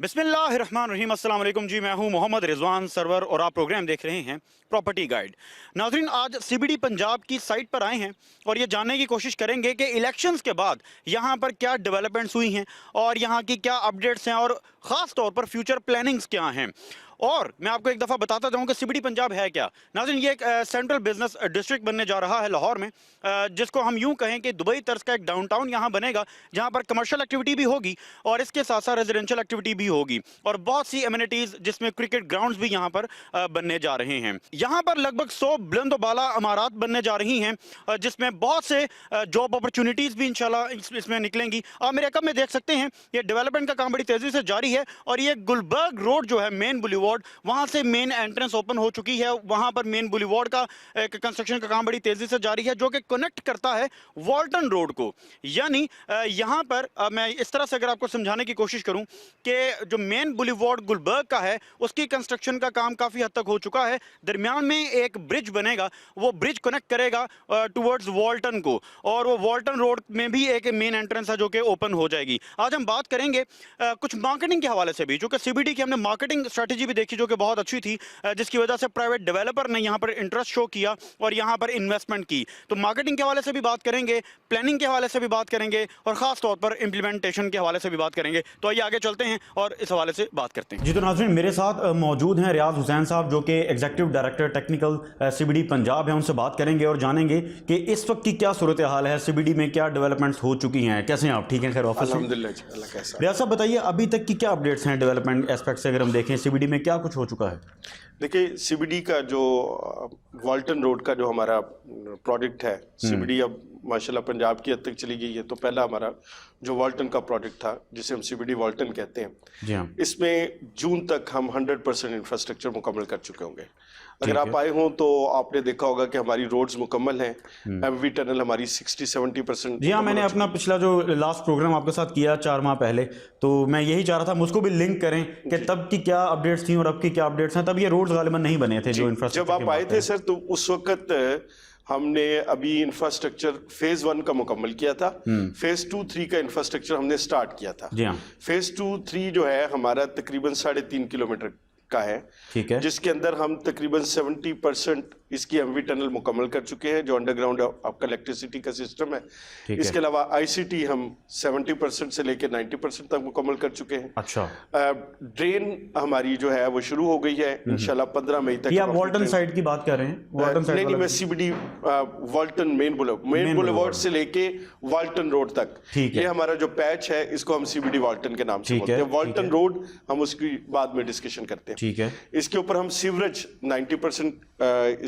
बिस्मिल्लाहिर्रहमानिर्रहीम, अस्सलाम वालेकुम जी। मैं हूं मोहम्मद रिजवान सरवर और आप प्रोग्राम देख रहे हैं प्रॉपर्टी गाइड। नाज़रीन, आज सीबीडी पंजाब की साइट पर आए हैं और ये जानने की कोशिश करेंगे कि इलेक्शंस के बाद यहां पर क्या डेवलपमेंट्स हुई हैं और यहां की क्या अपडेट्स हैं और ख़ास तौर पर फ्यूचर प्लानिंग्स क्या हैं। और मैं आपको एक दफ़ा बताता जाऊं कि सीबीडी पंजाब है क्या। नाज़रीन, ये एक सेंट्रल बिजनेस डिस्ट्रिक्ट बनने जा रहा है लाहौर में, जिसको हम यूं कहें कि दुबई तर्ज का एक डाउनटाउन यहाँ बनेगा, जहाँ पर कमर्शियल एक्टिविटी भी होगी और इसके साथ साथ रेजिडेंशियल एक्टिविटी भी होगी और बहुत सी एमिनिटीज़ जिसमें क्रिकेट ग्राउंड्स भी यहाँ पर बनने जा रहे हैं। यहाँ पर लगभग 100 बुलंद बाला इमारत बनने जा रही हैं, जिसमें बहुत से जॉब अपॉर्चुनिटीज़ भी इंशाल्लाह इसमें निकलेंगी। आप मेरे अकब में देख सकते हैं ये डेवलपमेंट का काम बड़ी तेज़ी से जारी है और ये गुलबर्ग रोड जो है मेन बुलीवार्ड, वहाँ से मेन एंट्रेंस ओपन हो चुकी है। वहाँ पर मेन बुलीवार्ड का कंस्ट्रक्शन का काम बड़ी तेज़ी से जारी है, जो कि कनेक्ट करता है वॉल्टन रोड को। यानी यहाँ पर मैं इस तरह से अगर आपको समझाने की कोशिश करूँ कि जो मेन बुलीवार्ड गुलबर्ग का है उसकी कंस्ट्रक्शन का काम काफ़ी हद तक हो चुका है। दरमियान में एक ब्रिज बनेगा, वो ब्रिज कनेक्ट करेगा टुवर्ड्स वॉल्टन को और वो वॉल्टन रोड में भी एक मेन एंट्रेंस है जो कि ओपन हो जाएगी। आज हम बात करेंगे कुछ मार्केटिंग के हवाले से भी, जो कि सीबीडी की हमने मार्केटिंग स्ट्रेटजी भी देखी जो कि बहुत अच्छी थी, जिसकी वजह से प्राइवेट डेवलपर ने यहाँ पर इंटरेस्ट शो किया और यहाँ पर इन्वेस्टमेंट की। तो मार्केटिंग के हवाले से भी बात करेंगे, प्लानिंग के हवाले से भी बात करेंगे और ख़ास तौर पर इम्प्लीमेंटेशन के हवाले से भी बात करेंगे। तो आइए आगे चलते हैं और इस हवाले से बात करते हैं। जी तो नाज़रीन, मेरे साथ मौजूद हैं रियाज हुसैन साहब, जो कि executive director technical CBD Punjab है। उनसे बात करेंगे और जानेंगे कि इस वक्त की क्या सूरत हाल है, सीबीडी में क्या डेवलपमेंट्स हो चुकी हैं। कैसे हैं आप? ठीक हैं? खैर ऑफिस में रियाज साहब बताइए, अभी तक की क्या अपडेट्स हैं डेवलपमेंट एस्पेक्ट से? अगर हम देखें सीबीडी में क्या कुछ हो चुका है। देखिए, सीबीडी का जो वॉल्टन रोड का जो हमारा प्रोजेक्ट है, सीबीडी अब माशाल्लाह पंजाब की हद तक चली गई है। तो पहला हमारा जो वॉल्टन का प्रोजेक्ट था, जिसे हम सीबीडी वॉल्टन कहते हैं, जी हाँ, इसमें जून तक हम 100% इंफ्रास्ट्रक्चर मुकम्मल कर चुके होंगे। अगर आप आए हों तो आपने देखा होगा कि हमारी रोड्स मुकम्मल हैं। एमवी टनल हमारी 60-70%। जी हाँ, मैंने अपना पिछला जो लास्ट प्रोग्राम आपके साथ किया 4 माह पहले, तो मैं यही चाह रहा था मुझको भी लिंक करें कि तब की क्या अपडेट्स थी और अब की क्या अपडेट्स हैं। तब ये रोड्स गालिबा नहीं बने थे जो इंफ्रास्ट्रक्चर। जब आप आए थे सर, तो उस वक्त हमने अभी इंफ्रास्ट्रक्चर फेज 1 का मुकम्मल किया था। फेज 2-3 का इंफ्रास्ट्रक्चर हमने स्टार्ट किया था। जी हाँ, फेज 2-3 जो है हमारा तकरीबन 3.5 किलोमीटर का है, ठीक है, जिसके अंदर हम तकरीबन 70% इसकी एमवी टनल मुकम्मल कर चुके हैं, जो अंडरग्राउंड आपका इलेक्ट्रिसिटी का सिस्टम है। इसके अलावा आईसीटी हम 70% से लेकर 90% तक मुकम्मल कर चुके हैं। अच्छा, ड्रेन हमारी जो है वो शुरू हो गई है इंशाल्लाह 15 मई तक। ये आप वॉल्टन साइड की बात कर रहे हैं? वॉल्टन साइड नहीं, मैं सीबीडी वॉल्टन मेन बुलेवार्ड से लेके वॉल्टन रोड तक, ये हमारा जो पैच है इसको हम सीबीडी वॉल्टन के नाम से बोलते हैं। वॉल्टन रोड हम उसकी बाद में डिस्कशन करते हैं। ठीक है, इसके ऊपर हम सीवरेज 90%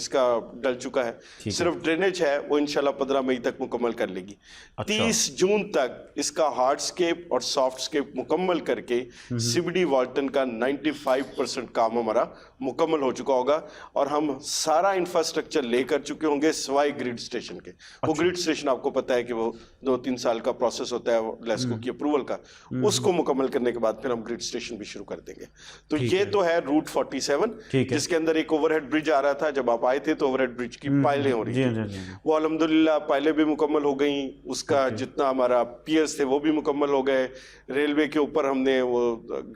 इसका डल चुका है, सिर्फ ड्रेनेज है वो इंशाल्लाह 15 मई तक मुकम्मल कर लेगी। 30 जून तक इसका हार्डस्केप और सॉफ्टस्केप मुकम्मल करके सीबीडी वॉल्टन का 95% काम हमारा मुकम्मल हो चुका होगा और हम सारा इंफ्रास्ट्रक्चर लेकर चुके होंगे सिवाय ग्रिड स्टेशन के। वो ग्रिड स्टेशन आपको पता है कि वो 2-3 साल का प्रोसेस होता है लेस्को की अप्रूवल का, उसको मुकम्मल करने के बाद फिर हम ग्रिड स्टेशन भी शुरू कर देंगे। तो ये तो है रूट 47, जिसके अंदर एक ओवरहेड ब्रिज आ रहा था। जब आप आए थे तो ओवरहेड ब्रिज की पायलें हो रही थी, वो अल्हम्दुलिल्लाह पायलें भी मुकम्मल हो गई। उसका जितना हमारा पियर्स थे वो भी मुकम्मल हो गए। रेलवे के ऊपर हमने वो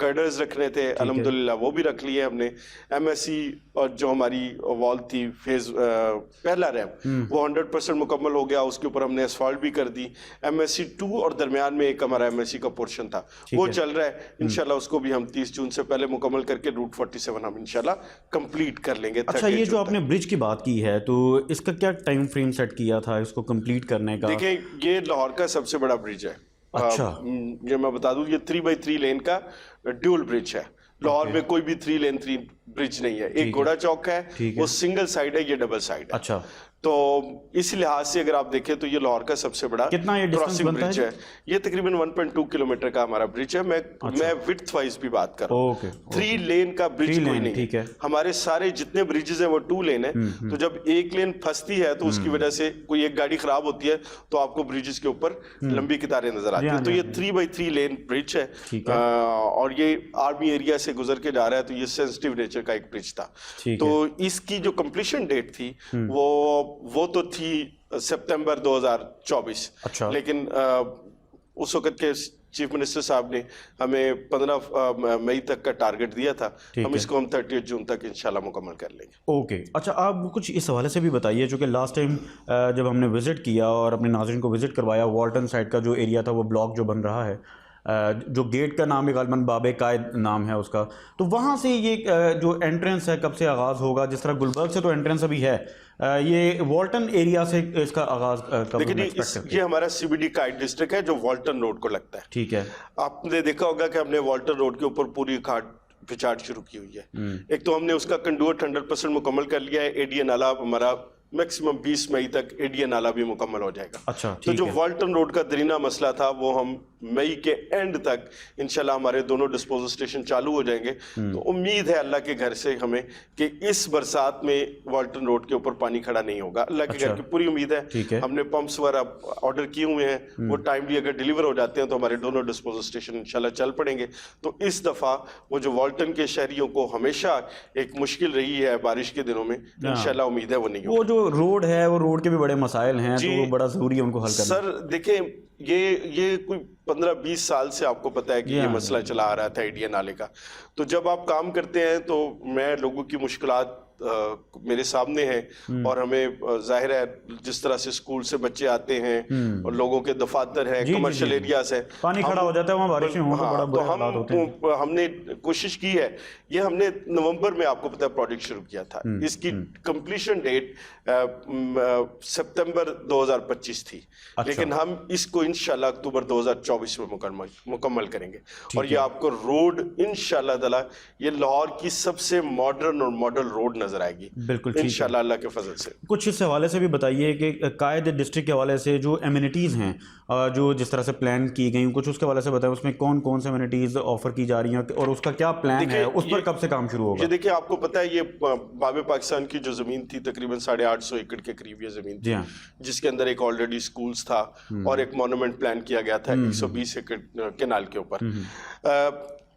गर्डर्स रखने थे, अल्हम्दुलिल्लाह वो भी रख लिए हमने। एमएससी और जो हमारी वॉल थी फेज पहला रैम्प, वो 100% मुकम्मल हो गया। उसके ऊपर हमने एसफॉल्ट भी कर दी। एमएससी 2 और दरमियान में एक हमारा एमएससी का पोर्शन था, वो चल रहा है। इंशाल्लाह उसको भी हम 30 जून से पहले मुकम्मल करके रूट 47 हम इंशाल्लाह कंप्लीट कर लेंगे। अच्छा, ये जो आपने ब्रिज की बात की है, तो इसका क्या टाइम फ्रेम सेट किया था इसको कंप्लीट करने का? देखिए, ये लाहौर का सबसे बड़ा ब्रिज है। अच्छा, ये मैं बता दूं, ये 3x3 लेन का ड्यूल ब्रिज है। लाहौर में कोई भी 3 लेन 3 ब्रिज नहीं है। एक घोड़ा चौक है, वो सिंगल साइड है, ये डबल साइड है। अच्छा, तो इस लिहाज से अगर आप देखें तो ये लाहौर का सबसे बड़ा कितना ये क्रॉसिंग ब्रिज है। है? ये तकरीबन 1.2 किलोमीटर का हमारा ब्रिज है। मैं विड्थ वाइज भी बात कर रहा हूँ। 3 लेन का ब्रिज कोई नहीं है। हमारे सारे जितने ब्रिजेस हैं वो 2 लेन है। तो जब एक लेन फंसती है तो उसकी वजह से कोई एक गाड़ी खराब होती है तो आपको ब्रिजेस के ऊपर लंबी कितारें नजर आती है। तो ये 3x3 लेन ब्रिज है और ये आर्मी एरिया से गुजर के जा रहा है, तो ये सेंसिटिव नेचर का एक ब्रिज था। तो इसकी जो कंप्लीशन डेट थी वो तो थी सितंबर 2024। अच्छा, लेकिन उस वक्त के चीफ मिनिस्टर साहब ने हमें 15 मई तक का टारगेट दिया था, हम इसको 30 जून तक इंशाल्लाह मुकम्मल कर लेंगे। ओके, अच्छा आप कुछ इस हवाले से भी बताइए, चूँकि लास्ट टाइम जब हमने विज़िट किया और अपने नाज़रीन को विज़िट करवाया, वॉल्टन साइड का जो एरिया था, वो ब्लॉक जो बन रहा है, जो गेट का नाम है गालिबन बाबे कायद नाम है उसका, तो वहाँ से ये जो एंट्रेंस है कब से आगाज़ होगा? जिस तरह गुलबर्ग से तो एंट्रेंस अभी है, ये वॉल्टन एरिया से इसका आगाज़ कब हम एक्सपेक्ट करते हैं? ये हमारा CBD काइट डिस्ट्रिक्ट है जो वॉल्टन रोड को लगता है। ठीक है। आपने देखा होगा कि हमने वॉल्टन रोड के ऊपर पूरी घाट पिचाट शुरू की हुई है। एक तो हमने उसका कंडुइट 100% मुकम्मल कर लिया है। एडीए नाला हमारा मैक्सिमम 20 मई तक एडीए नाला भी मुकम्मल हो जाएगा। अच्छा, तो जो है। वॉल्टन रोड का दरीना मसला था वो हम मई के एंड तक इंशाल्लाह हमारे दोनों डिस्पोजल स्टेशन चालू हो जाएंगे। तो उम्मीद है अल्लाह के घर से हमें कि इस बरसात में वॉल्टन रोड के ऊपर पानी खड़ा नहीं होगा। अल्लाह के घर की पूरी उम्मीद है। हमने पंप्स वगैरह ऑर्डर किए हुए हैं, वो टाइमली अगर डिलीवर हो जाते हैं तो हमारे दोनों डिस्पोजल स्टेशन इंशाल्लाह चल पड़ेंगे। तो इस दफा वो जो वॉल्टन के शहरियों को हमेशा एक मुश्किल रही है बारिश के दिनों में, इंशाल्लाह उम्मीद है वो नहीं होगी। वो जो रोड है, वो रोड के भी बड़े मसाइल हैं, तो वो बड़ा जरूरी है उनको हल करना। सर देखें, ये कोई 15-20 साल से आपको पता है कि ये मसला चला आ रहा था एडीए नाले का। तो जब आप काम करते हैं तो मैं लोगों की मुश्किलात मेरे सामने है और हमें जाहिर है जिस तरह से स्कूल से बच्चे आते हैं और लोगों के दफातर हैं, कमर्शियल एरियाज है, पानी खड़ा हो जाता है वहाँ बारिशें हों तो बड़ा बुरे हालात होते हैं। हमने कोशिश की है, ये हमने नवंबर में आपको पता है प्रोजेक्ट शुरू किया था। इसकी कंप्लीशन डेट सितंबर 2025 थी। अच्छा। लेकिन हम इसको इंशाल्लाह अक्टूबर 2024 में मुकम्मल करेंगे और ये आपको रोड इंशाल्लाह ताला ये लाहौर की सबसे मॉडर्न और मॉडल रोड नजर आएगी। बिल्कुल इंशाल्लाह अल्लाह के फजल से। कुछ इस हवाले से भी बताइए कि कायद डिस्ट्रिक्ट के हवाले से जो एमिनिटीज़ हैं, जो जिस तरह से प्लान की गई, कुछ उसके हवाले से बताएं, उसमें कौन कौन से एमिनिटीज़ ऑफर की जा रही हैं और उसका क्या प्लान है, उस पर कब से काम शुरू होगा? ये देखिए, आपको पता है ये बाबे पाकिस्तान की जो जमीन थी तकरीबन 850 एकड़ के करीब ये जमीन थी, जिसके अंदर एक ऑलरेडी स्कूल्स था और एक मोनूमेंट प्लान किया गया था 120 एकड़ केनाल के ऊपर।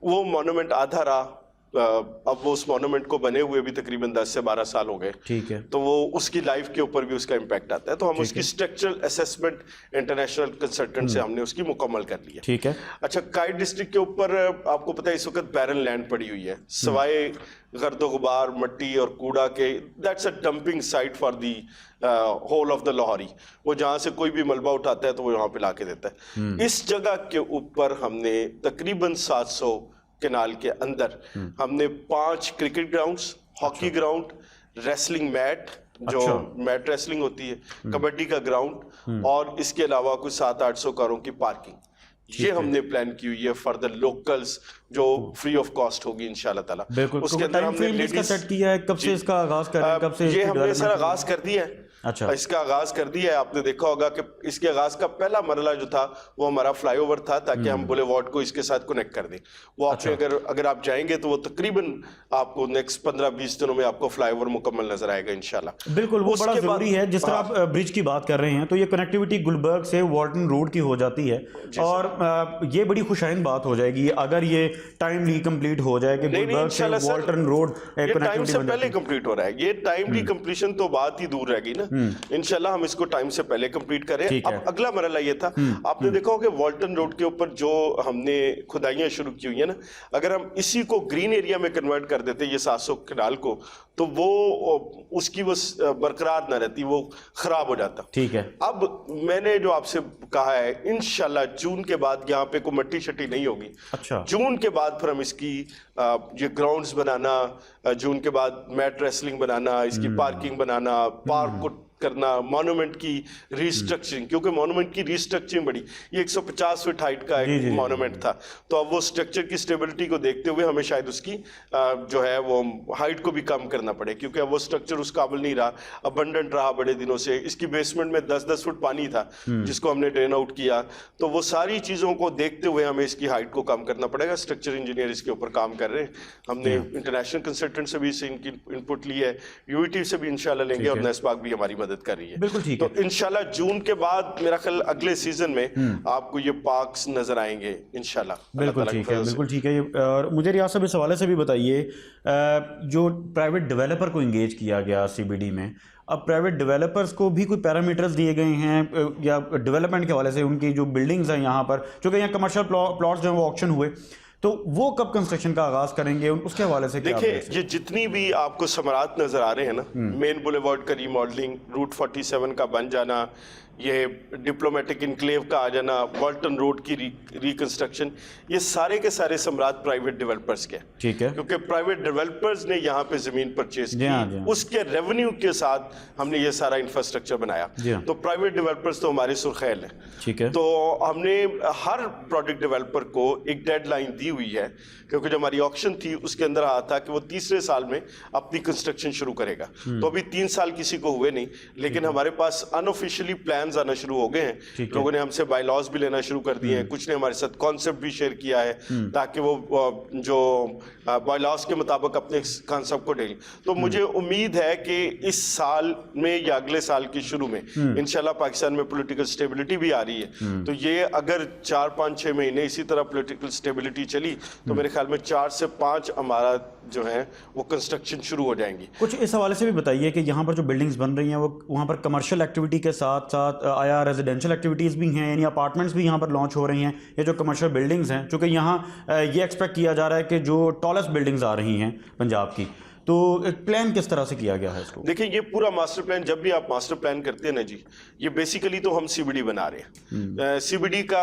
वो मोनूमेंट आधा रहा, अब वो उस मोनूमेंट को बने हुए भी तकरीबन 10 से 12 साल हो गए। ठीक है। तो वो उसकी लाइफ के ऊपर भी उसका इम्पैक्ट आता है। तो हम उसकी स्ट्रक्चरल असेसमेंट इंटरनेशनल कंसल्टेंट से हमने उसकी मुकम्मल कर ली है। ठीक है। अच्छा, काइट डिस्ट्रिक्ट के ऊपर आपको पता है इस वक्त बैरन लैंड पड़ी हुई है, सवाए गर्दो गुबार, मट्टी और कूड़ा के। That's a dumping site for the whole of the Lahori. वो जहां से कोई भी मलबा उठाता है तो वो यहाँ पे ला के देता है। इस जगह के ऊपर हमने तकरीबन 700 केनाल के अंदर हमने 5 cricket grounds, hockey ground, wrestling mat, जो मैट रेसलिंग होती है, कबड्डी का ग्राउंड और इसके अलावा कुछ 700-800 कारों की पार्किंग ये हमने प्लान की हुई है फॉर द लोकल्स, जो फ्री ऑफ कॉस्ट होगी इंशाल्लाह ताला। उसके अंदर हमने इसका सेट किया है, कब से इसका आगाज कर रहे हैं, कब से ये हमने सर आगाज कर दिया है। अच्छा, इसका आगाज कर दिया है। आपने देखा होगा कि इसके आगाज का पहला मरला जो था वो हमारा फ्लाईओवर था, ताकि हम बुलेवार्ड को इसके साथ कनेक्ट कर दें। वो आपने अगर आप जाएंगे तो वो तकरीबन आपको नेक्स्ट 15-20 दिनों में आपको फ्लाईओवर मुकम्मल नजर आएगा इंशाल्लाह। बिल्कुल, वो बड़ा जरूरी है। जिस तरह आप ब्रिज की बात कर रहे हैं, तो ये कनेक्टिविटी गुलबर्ग से वॉल्टन रोड की हो जाती है और ये बड़ी खुशाइन बात हो जाएगी अगर ये टाइमली कंप्लीट हो जाए कि गुलबर्ग से वॉल्टन रोड टाइम से पहले कंप्लीट हो रहा है। ये टाइमली कंप्लीशन तो बात ही दूर रहेगी ना। इंशाल्लाह हम इसको टाइम से पहले कंप्लीट करें। अब अगला मरला ये था, आपने देखा होगा वॉल्टन रोड के ऊपर जो हमने खुदाइयां शुरू की हुई है ना, अगर हम इसी को ग्रीन एरिया में कन्वर्ट कर देते ये 700 केनाल को, तो वो उसकी वो बरकरार ना रहती, वो खराब हो जाता। ठीक है। अब मैंने जो आपसे कहा है इंशाल्लाह जून के बाद यहाँ पे कोई मट्टी शट्टी नहीं होगी। अच्छा। जून के बाद फिर हम इसकी ये ग्राउंड्स बनाना, जून के बाद मैट रेसलिंग बनाना, इसकी पार्किंग बनाना, पार्क को करना, मॉन्यूमेंट की रिस्ट्रक्चरिंग, क्योंकि मॉन्यूमेंट की रिस्ट्रक्चरिंग बड़ी, ये 150 फीट हाइट का एक मॉन्यूमेंट था। तो अब वो स्ट्रक्चर की स्टेबिलिटी को देखते हुए हमें शायद उसकी जो है वो हाइट को भी कम करना पड़े, क्योंकि अब वो स्ट्रक्चर उस काबिल नहीं रहा, अबंडेंट रहा बड़े दिनों से। इसकी बेसमेंट में 10-10 फुट पानी था जिसको हमने ड्रेन आउट किया। तो वो सारी चीज़ों को देखते हुए हमें इसकी हाइट को कम करना पड़ेगा। स्ट्रक्चर इंजीनियर इसके ऊपर काम कर रहे हैं। हमने इंटरनेशनल कंसल्टेंट से भी इनकी इनपुट ली है, यूईटी से भी इंशाल्लाह लेंगे और नेस्पाक भी हमारी मदद कर रही है। बिल्कुल ठीक है। तो इंशाल्लाह जून के बाद मेरा ख्याल अगले सीजन में आपको ये पार्क्स नजर आएंगे इंशाल्लाह। बिल्कुल ठीक है, बिल्कुल ठीक है। और मुझे रियाज साहब इस हवाले से भी बताइए, जो प्राइवेट डेवलपर को इंगेज किया गया सीबीडी में, अब प्राइवेट डेवलपर्स को भी कोई पैरामीटर्स दिए गए हैं या डेवलपमेंट के हवाले से उनकी जो बिल्डिंग्स हैं यहाँ पर, चूँकि यहाँ कमर्शियल प्लॉट्स जो हैं वो ऑक्शन हुए, तो वो कब कंस्ट्रक्शन का आगाज करेंगे, उसके हवाले से क्या? देखिए, ये जितनी भी आपको समरात नजर आ रहे हैं ना, मेन बुलेवार्ड का रीमॉडलिंग, रूट 47 का बन जाना, ये डिप्लोमेटिक इनक्लेव का आ जाना, वॉल्टन रोड की रिकंस्ट्रक्शन, ये सारे के सारे समरात प्राइवेट डेवलपर्स के, ठीक है, क्योंकि प्राइवेट डेवलपर्स ने यहाँ पे जमीन परचेज की, उसके रेवेन्यू के साथ हमने ये सारा इंफ्रास्ट्रक्चर बनाया। तो प्राइवेट डेवलपर्स तो हमारे सुरखैल है, ठीक है। तो हमने हर प्रोजेक्ट डेवलपर को एक डेडलाइन दी हुई है, क्योंकि जो हमारी ऑक्शन थी उसके अंदर आया था कि वो तीसरे साल में अपनी कंस्ट्रक्शन शुरू करेगा। तो अभी 3 साल किसी को हुए नहीं, लेकिन हमारे पास अनऑफिशियली प्लान्स आना शुरू हो गए हैं। लोगों ने हमसे बायलॉज भी लेना शुरू कर दिए हैं, कुछ ने हमारे साथ कॉन्सेप्ट भी शेयर किया है ताकि वो जो बायलॉज के मुताबिक अपने कॉन्सेप्ट को डेल। तो मुझे उम्मीद है कि इस साल में या अगले साल के शुरू में इंशाल्लाह पाकिस्तान में पॉलिटिकल स्टेबिलिटी भी आ रही है, तो ये अगर 4-5-6 महीने इसी तरह पॉलिटिकल स्टेबिलिटी चली तो मेरे ख्याल में 4 से 5 हमारा जो है वो कंस्ट्रक्शन शुरू हो जाएंगी। कुछ इस हवाले से भी बताइए कि यहाँ पर जो बिल्डिंग्स बन रही हैं वो वहाँ पर कमर्शियल एक्टिविटी के साथ साथ आया रेजिडेंशियल एक्टिविटीज़ भी हैं, यानी अपार्टमेंट्स भी यहाँ पर लॉन्च हो रही हैं, ये जो कमर्शियल बिल्डिंग्स हैं, चूँकि यहाँ ये एक्सपेक्ट किया जा रहा है कि जो टॉलेस्ट बिल्डिंग्स आ रही हैं पंजाब की, तो एक प्लान किस तरह से किया गया है इसको? देखिए, ये पूरा मास्टर प्लान, जब भी आप मास्टर प्लान करते हैं ना जी, ये बेसिकली तो हम सीबीडी बना रहे हैं। सीबीडी का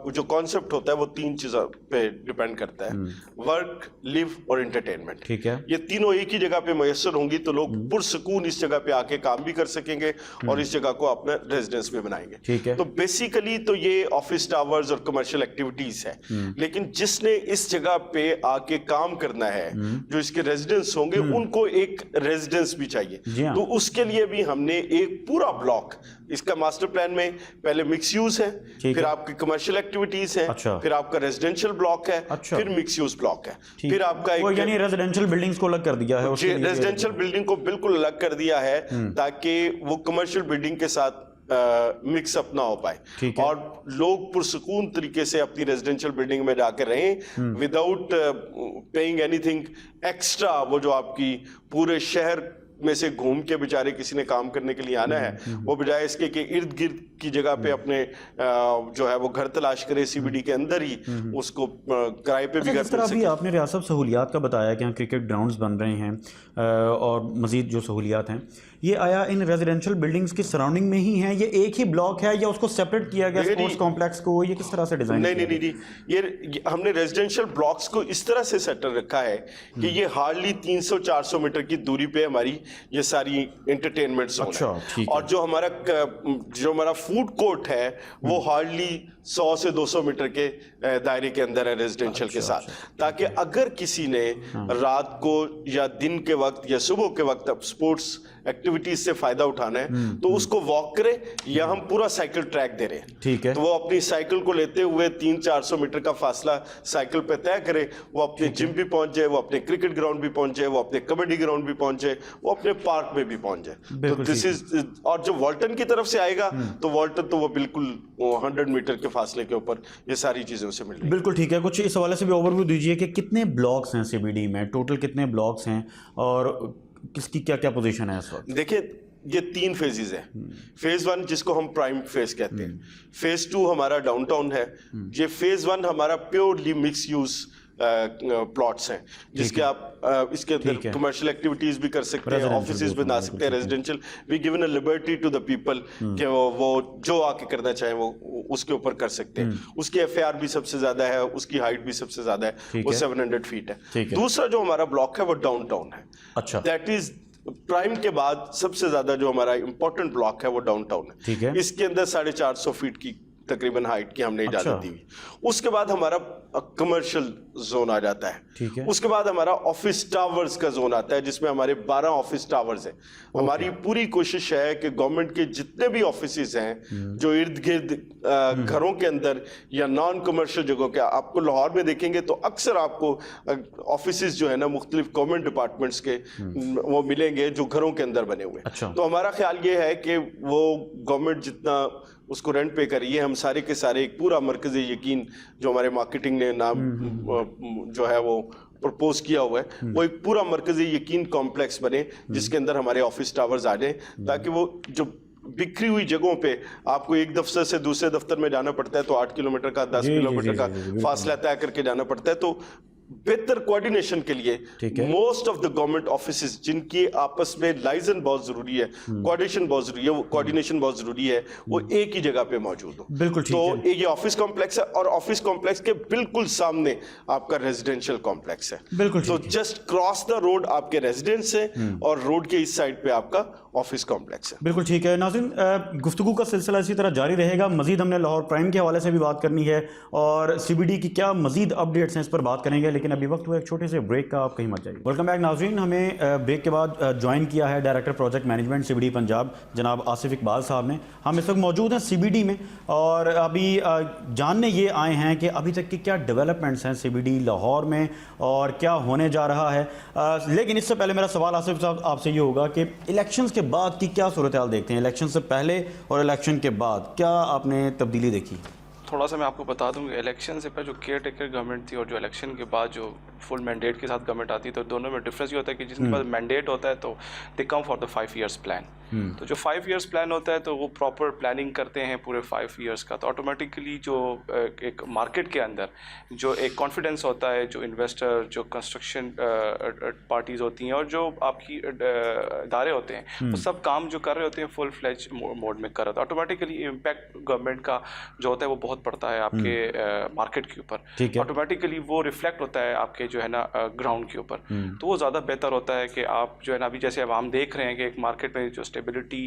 जो कॉन्सेप्ट होता है वो 3 चीज़ों पे डिपेंड करता है, वर्क, लिव और एंटरटेनमेंट। ठीक है, ये तीनों एक ही जगह पे मैसर होंगी तो लोग पुरसकून इस जगह पे आके काम भी कर सकेंगे और इस जगह को अपना रेजिडेंस भी बनाएंगे। ठीक है, तो बेसिकली तो ये ऑफिस टावर्स और कमर्शियल एक्टिविटीज है, लेकिन जिसने इस जगह पे आके काम करना है, जो इसके रेजिडेंस होंगे, उनको एक रेजिडेंस भी चाहिए। तो उसके लिए भी हमने एक पूरा ब्लॉक, इसका मास्टर प्लान में पहले मिक्स यूज है, फिर आपकी कमर्शियल एक्टिविटीज है, फिर आपका रेजिडेंशियल ब्लॉक है, फिर मिक्स यूज ब्लॉक है, फिर आपका एक, यानी रेजिडेंशियल बिल्डिंग्स को अलग कर दिया है, रेजिडेंशियल बिल्डिंग को बिल्कुल अलग कर दिया है ताकि वो कमर्शियल बिल्डिंग के साथ मिक्स अप ना हो पाए और लोग पुरसकून तरीके से अपनी रेजिडेंशियल बिल्डिंग में जाकर रहें विदाउट पेइंग एनीथिंग एक्स्ट्रा। वो जो आपकी पूरे शहर में से घूम के बेचारे किसी ने काम करने के लिए आना है, वो बजाय इसके कि इर्द गिर्द की जगह पे अपने जो है वो घर तलाश करे, सीबीडी के अंदर ही उसको किराए पे भी घर मिल सके। आपने रियासत सहूलियात का बताया कि यहाँ क्रिकेट ग्राउंड्स बन रहे हैं और मजीद जो सहूलियात हैं, ये आया इन रेजिडेंशियल बिल्डिंग्स की सराउंडिंग में ही है, ये एक ही ब्लॉक है या उसको सेपरेट किया गया स्पोर्ट्स कॉम्प्लेक्स को, ये किस तरह से डिजाइन? नहीं, ये हमने रेजिडेंशियल ब्लॉक्स को इस तरह से सेटल रखा है कि ये हार्डली 300-400 मीटर की दूरी पे हमारी ये सारी एंटरटेनमेंट जोन है, और जो हमारा फूड कोर्ट है वो हार्डली 100 से 200 मीटर के दायरे के अंदर है रेजिडेंशियल के साथ, ताकि अगर किसी ने रात को या दिन के वक्त या सुबह के वक्त स्पोर्ट्स एक्टिविटीज से फायदा उठाना है तो उसको वॉक करे, या हम पूरा साइकिल ट्रैक दे रहे हैं। ठीक है, तो वो अपनी साइकिल को लेते हुए 300-400 मीटर का फासला साइकिल पे तय करे, वो अपने जिम भी पहुंच जाए, वो अपने क्रिकेट ग्राउंड भी पहुंच जाए, वो अपने कबड्डी ग्राउंड भी पहुंच जाए, वो अपने पार्क में भी पहुंच जाए। तो दिस इज, और जो वॉल्टन की तरफ से आएगा तो वॉल्टन तो वो बिल्कुल 100 मीटर के फासले के ऊपर ये सारी चीजें उसे मिल रही। बिल्कुल ठीक है, कुछ इस हवाले से भी ओवरव्यू दीजिए कि कितने ब्लॉक्स हैं सीबीडी में, टोटल कितने ब्लॉक्स हैं और किसकी क्या क्या पोजीशन है इस वक्त? देखिए, ये 3 फेजेस है। फेज 1 जिसको हम प्राइम फेज कहते हैं, फेज 2 हमारा डाउनटाउन है, ये फेज 1 हमारा प्योरली मिक्स यूज प्लॉट्स हैं जिसके आप इसके अंदर कमर्शियल एक्टिविटीज भी कर सकते हैं, ऑफिसेज बना सकते हैं, residential we given a liberty to the people कि वो जो आके करना चाहे वो उसके ऊपर कर सकते हैं। उसकी एफएआर भी सबसे ज्यादा है, उसकी हाइट भी सबसे ज्यादा है, वो 700 फीट है। दूसरा जो हमारा ब्लॉक है वो डाउनटाउन है। अच्छा, दैट इज प्राइम के बाद सबसे ज्यादा जो हमारा इंपॉर्टेंट ब्लॉक है वो डाउनटाउन है। इसके अंदर 450 फीट की तकरीबन हाइट की हमने इजाजत दी हुई। उसके बाद हमारा कमर्शियल जोन आ जाता है, ठीक है। उसके बाद हमारा ऑफिस टावर्स का जोन आता है जिसमें हमारे 12 ऑफिस टावर्स हैं। हमारी पूरी कोशिश है कि गवर्नमेंट के जितने भी ऑफिसेज हैं जो इर्द गिर्द घरों के अंदर या नॉन कमर्शियल जगहों के, आपको लाहौर में देखेंगे तो अक्सर आपको ऑफिसेज जो है ना मुख्तलिफ गवर्नमेंट डिपार्टमेंट्स के वो मिलेंगे जो घरों के अंदर बने हुए। तो हमारा ख्याल ये है कि वो गवर्नमेंट जितना उसको रेंट पे करिए, हम सारे के सारे एक पूरा मरकज़ी यकीन जो हमारे मार्केटिंग ने नाम जो है वो प्रपोज किया हुआ है वो एक पूरा मरकजी यकीन कॉम्प्लेक्स बने जिसके अंदर हमारे ऑफिस टावर्स आ जाए, ताकि वो जो बिखरी हुई जगहों पे आपको एक दफ्तर से दूसरे दफ्तर में जाना पड़ता है तो 8 किलोमीटर का 10 किलोमीटर का फासला तय करके जाना पड़ता है, तो बेहतर कोऑर्डिनेशन के लिए most of the government offices जिनकी आपस में लाइजन बहुत जरूरी है, कोऑर्डिनेशन बहुत जरूरी है, वो कोऑर्डिनेशन बहुत जरूरी है, वो एक ही जगह पे मौजूद हो। बिल्कुल ठीक है। तो ये ऑफिस कॉम्प्लेक्स है और ऑफिस कॉम्प्लेक्स के बिल्कुल सामने आपका रेजिडेंशियल कॉम्प्लेक्स है। बिल्कुल तो जस्ट क्रॉस द रोड आपके रेजिडेंस है और रोड के इस साइड पे आपका ऑफिस कॉम्प्लेक्स है। बिल्कुल ठीक है। नाज़रीन, गुफ्तगू का सिलसिला इसी तरह जारी रहेगा। मजीद हमने लाहौर प्राइम के हवाले से भी बात करनी है और CBD की क्या मजीद अपडेट्स हैं इस पर बात करेंगे, लेकिन अभी वक्त हुआ एक छोटे से ब्रेक का, आप कहीं मत जाइए। वेलकम बैक नाज़रीन। हमें ब्रेक के बाद ज्वाइन किया है director project management CBD Punjab जनाब आसिफ इकबाल साहब ने। हम इस वक्त मौजूद हैं CBD में और अभी जानने ये आए हैं कि अभी तक की क्या डेवलपमेंट्स हैं CBD लाहौर में और क्या होने जा रहा है। लेकिन इससे पहले मेरा सवाल आसिफ साहब आपसे ये होगा कि इलेक्शंस के बाद की क्या सूरत हाल देखते हैं, इलेक्शन से पहले और इलेक्शन के बाद क्या आपने तब्दीली देखी? थोड़ा सा मैं आपको बता दूं, इलेक्शन से पहले जो केयर टेकर गवर्नमेंट थी और जो इलेक्शन के बाद जो फुल मैंडेट के साथ गवर्नमेंट आती है, तो दोनों में डिफरेंस ये होता है कि जिनके पास मैंडेट होता है तो they come for the 5 years plan. तो जो 5 ईयर्स प्लान होता है तो वो प्रॉपर प्लानिंग करते हैं पूरे 5 ईयर्स का, तो ऑटोमेटिकली जो एक मार्केट के अंदर जो एक कॉन्फिडेंस होता है, जो इन्वेस्टर, जो कंस्ट्रक्शन पार्टीज होती हैं और जो आपकी इदारे होते हैं, वो सब काम जो कर रहे होते हैं फुल फ्लेज मोड में कर रहे होते हैं। ऑटोमेटिकली इम्पैक्ट गवर्नमेंट का जो होता है वो बहुत पड़ता है आपके मार्केट के ऊपर, ऑटोमेटिकली वो रिफ्लेक्ट होता है आपके जो है ना ग्राउंड के ऊपर। तो वो ज़्यादा बेहतर होता है कि आप जो है ना अभी जैसे अब हम देख रहे हैं कि एक मार्केट में जो स्टेबिलिटी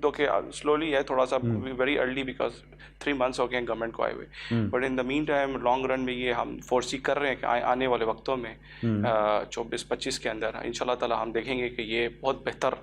दो के स्लोली है थोड़ा सा, वेरी अर्ली बिकॉज 3 मंथ्स हो गए गवर्नमेंट को आए हुए, but in the mean time long run में ये हम फोर्सी कर रहे हैं कि आने वाले वक्तों में 24-25 के अंदर इंशाल्लाह ताला हम देखेंगे कि ये बहुत बेहतर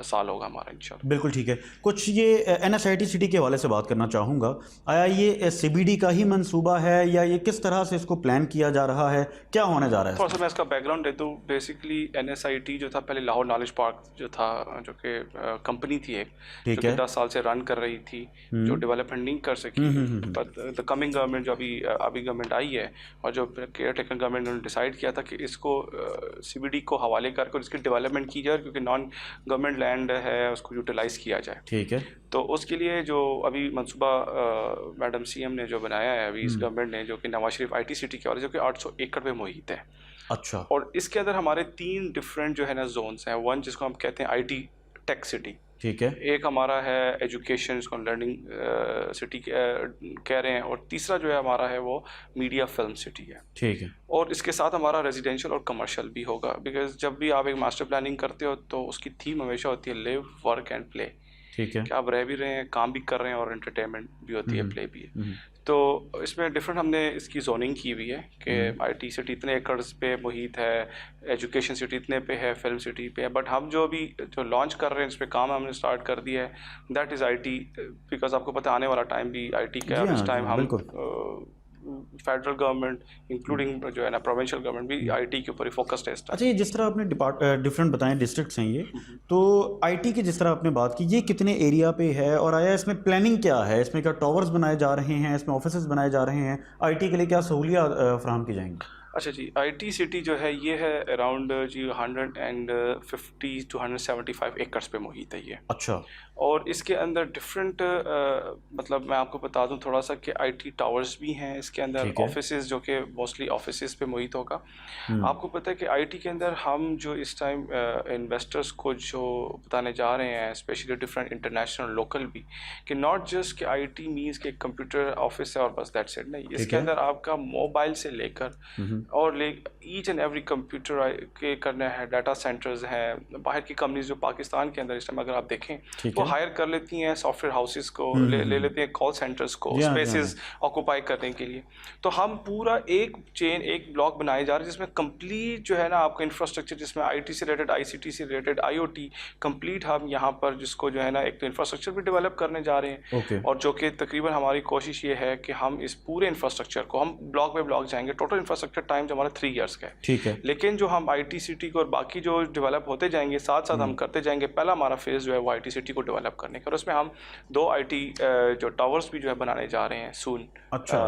साल होगा हमारा इंशाल्लाह। बिल्कुल ठीक है। कुछ ये NSIT सिटी के हवाले से बात करना चाहूँगा। आया ये CBD का ही मंसूबा है या ये किस तरह से इसको प्लान किया जा रहा है, क्या होने जा रहा है? थोड़ा सा मैं इसका बैकग्राउंड दे दूँ। बेसिकली NSIT जो था पहले लाहौर नॉलेज पार्क जो था, जो कि कंपनी थी एक, जो कि 10 साल से रन कर रही थी, जो डेवलपमेंट नहीं कर सकी, बट द कमिंग गवर्नमेंट जो अभी गवर्नमेंट आई है और जो केयर टेकर गवर्नमेंट ने डिसाइड किया था कि इसको CBD को हवाले करके इसकी डेवलपमेंट की जाए, क्योंकि नॉन गवर्नमेंट लैंड है उसको यूटिलाइज किया जाए। ठीक है। तो उसके लिए जो अभी मंसूबा मैडम CM ने जो बनाया है अभी इस गवर्नमेंट ने, जो कि नवाज शरीफ IT सिटी के वाले, जो कि 800 एकड़ पे मुहित है। अच्छा। और इसके अंदर हमारे 3 डिफरेंट जो है ना जोन्स हैं। वन जिसको हम कहते हैं IT टेक सिटी, ठीक है। एक हमारा है एजुकेशन, जिसको लर्निंग सिटी कह रहे हैं, और तीसरा जो है हमारा है वो मीडिया फिल्म सिटी है। ठीक है। और इसके साथ हमारा रेजिडेंशियल और कमर्शियल भी होगा, बिकॉज जब भी आप एक मास्टर प्लानिंग करते हो तो उसकी थीम हमेशा होती है लिव, वर्क एंड प्ले। ठीक है। कि आप रह भी रहे हैं, काम भी कर रहे हैं और एंटरटेनमेंट भी होती है, प्ले भी है। तो इसमें डिफरेंट हमने इसकी जोनिंग की हुई है कि IT सिटी इतने एकड़ पे मुहित है, एजुकेशन सिटी इतने पे है, फिल्म सिटी पे है, बट हम जो अभी जो लॉन्च कर रहे हैं इस पे काम हमने स्टार्ट कर दिया है, दैट इज़ IT, बिकॉज आपको पता है आने वाला टाइम भी IT का है। इस टाइम हम फेडरल गवर्नमेंट इंक्लूडिंग जो है ना प्रोविंशियल गवर्नमेंट भी IT के ऊपर ही फोकस्ड है। अच्छा, ये जिस तरह आपने डिफरेंट बताए डिस्ट्रिक्ट्स हैं ये, तो IT की जिस तरह आपने बात की, ये कितने एरिया पे है और आया इसमें प्लानिंग क्या है, इसमें क्या टावर्स बनाए जा रहे हैं, इसमें ऑफिसेज बनाए जा रहे हैं, IT के लिए क्या सहूलियात फराहम की जाएंगी? अच्छा जी, IT सिटी जो है ये है अराउंड जी 150 to 175 एकड़ पे मुहित है ये। अच्छा। और इसके अंदर डिफरेंट मतलब मैं आपको बता दूं थोड़ा सा कि IT टावर्स भी हैं इसके अंदर, ऑफिसेज जो कि मोस्टली ऑफिसेज पे मुहित होगा। आपको पता है कि IT के अंदर हम जो इस टाइम इन्वेस्टर्स को जो बताने जा रहे हैं, स्पेशली डिफरेंट इंटरनेशनल लोकल भी, कि नॉट जस्ट कि IT मीन्स कि कंप्यूटर ऑफिस है और बस दैट्स इट नहीं। इसके अंदर आपका मोबाइल से लेकर और ईच एंड एवरी कंप्यूटर के करना है, डाटा सेंटर्स हैं, बाहर की कंपनीज जो पाकिस्तान के अंदर इस टाइम अगर आप देखें वो हायर कर लेती हैं सॉफ्टवेयर हाउसेस को, ले लेते हैं कॉल सेंटर्स को, स्पेसेस ऑक्यूपाई करने के लिए। तो हम पूरा एक चेन, एक ब्लॉक बनाए जा रहे हैं जिसमें कंप्लीट जो है ना आपका इंफ्रास्ट्रक्चर, जिसमें IT से रिलेटेड, ICT से रिलेटेड, IoT कंप्लीट हम यहाँ पर जिसको जो है ना एक तो इंफ्रास्ट्रक्चर भी डेवलप करने जा रहे हैं। और जो कि तकरीबन हमारी कोशिश ये है कि हम इस पूरे इंफ्रास्ट्रक्चर को हम ब्लॉक बाय ब्लॉक जाएंगे, टोटल इंफ्रास्ट्रक्चर टाइम जो हमारा 3 इयर्स का है। ठीक है। लेकिन जो हम IT सिटी को और बाकी जो डेवलप होते जाएंगे साथ साथ हम करते जाएंगे, पहला हमारा फेज़ जो है वो IT सिटी को डेवलप करने का, और उसमें हम 2 IT जो टावर्स भी जो है बनाने जा रहे हैं सून। अच्छा।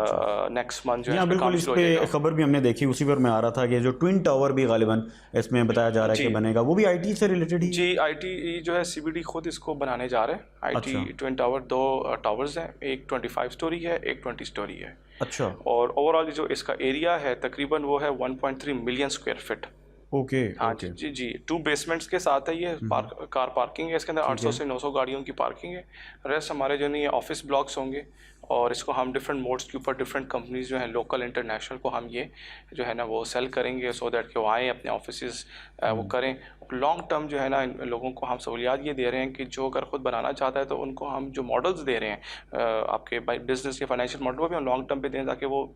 नेक्स्ट मंथ जो है हाँ बिल्कुल, इस पे खबर भी हमने देखी, उसी पर मैं आ रहा था कि जो ट्विन टावर भी गालिबन इसमें बताया जा रहा है कि बनेगा, वो भी IT से रिलेटेड ही। जी, IT जो है CBD खुद इसको बनाने जा रहे हैं। IT ट्विन टावर 2 टावर्स हैं, एक 25 स्टोरी है, एक 20 स्टोरी है। अच्छा। और ओवरऑल जो इसका एरिया है तकरीबन वो है 1.3 मिलियन स्क्वायर फीट। ओके। हाँ जी जी, 2 बेसमेंट्स के साथ है ये। कार पार्किंग है इसके अंदर, 800 से 900 गाड़ियों की पार्किंग है। रेस्ट हमारे जो नहीं ऑफिस ब्लॉक्स होंगे, और इसको हम डिफरेंट मोड्स के ऊपर डिफरेंट कंपनीज जो हैं लोकल इंटरनेशनल को हम ये जो है ना वो सेल करेंगे, सो दैट कि वो आएँ अपने ऑफिस वो करें। लॉन्ग टर्म जो है ना इन लोगों को हम सहूलियात ये दे रहे हैं कि जो अगर खुद बनाना चाहता है तो उनको हम जो मॉडल्स दे रहे हैं आपके बिजनेस के फाइनेंशियल मॉडल भी हम लॉन्ग टर्म पे दें, ताकि वो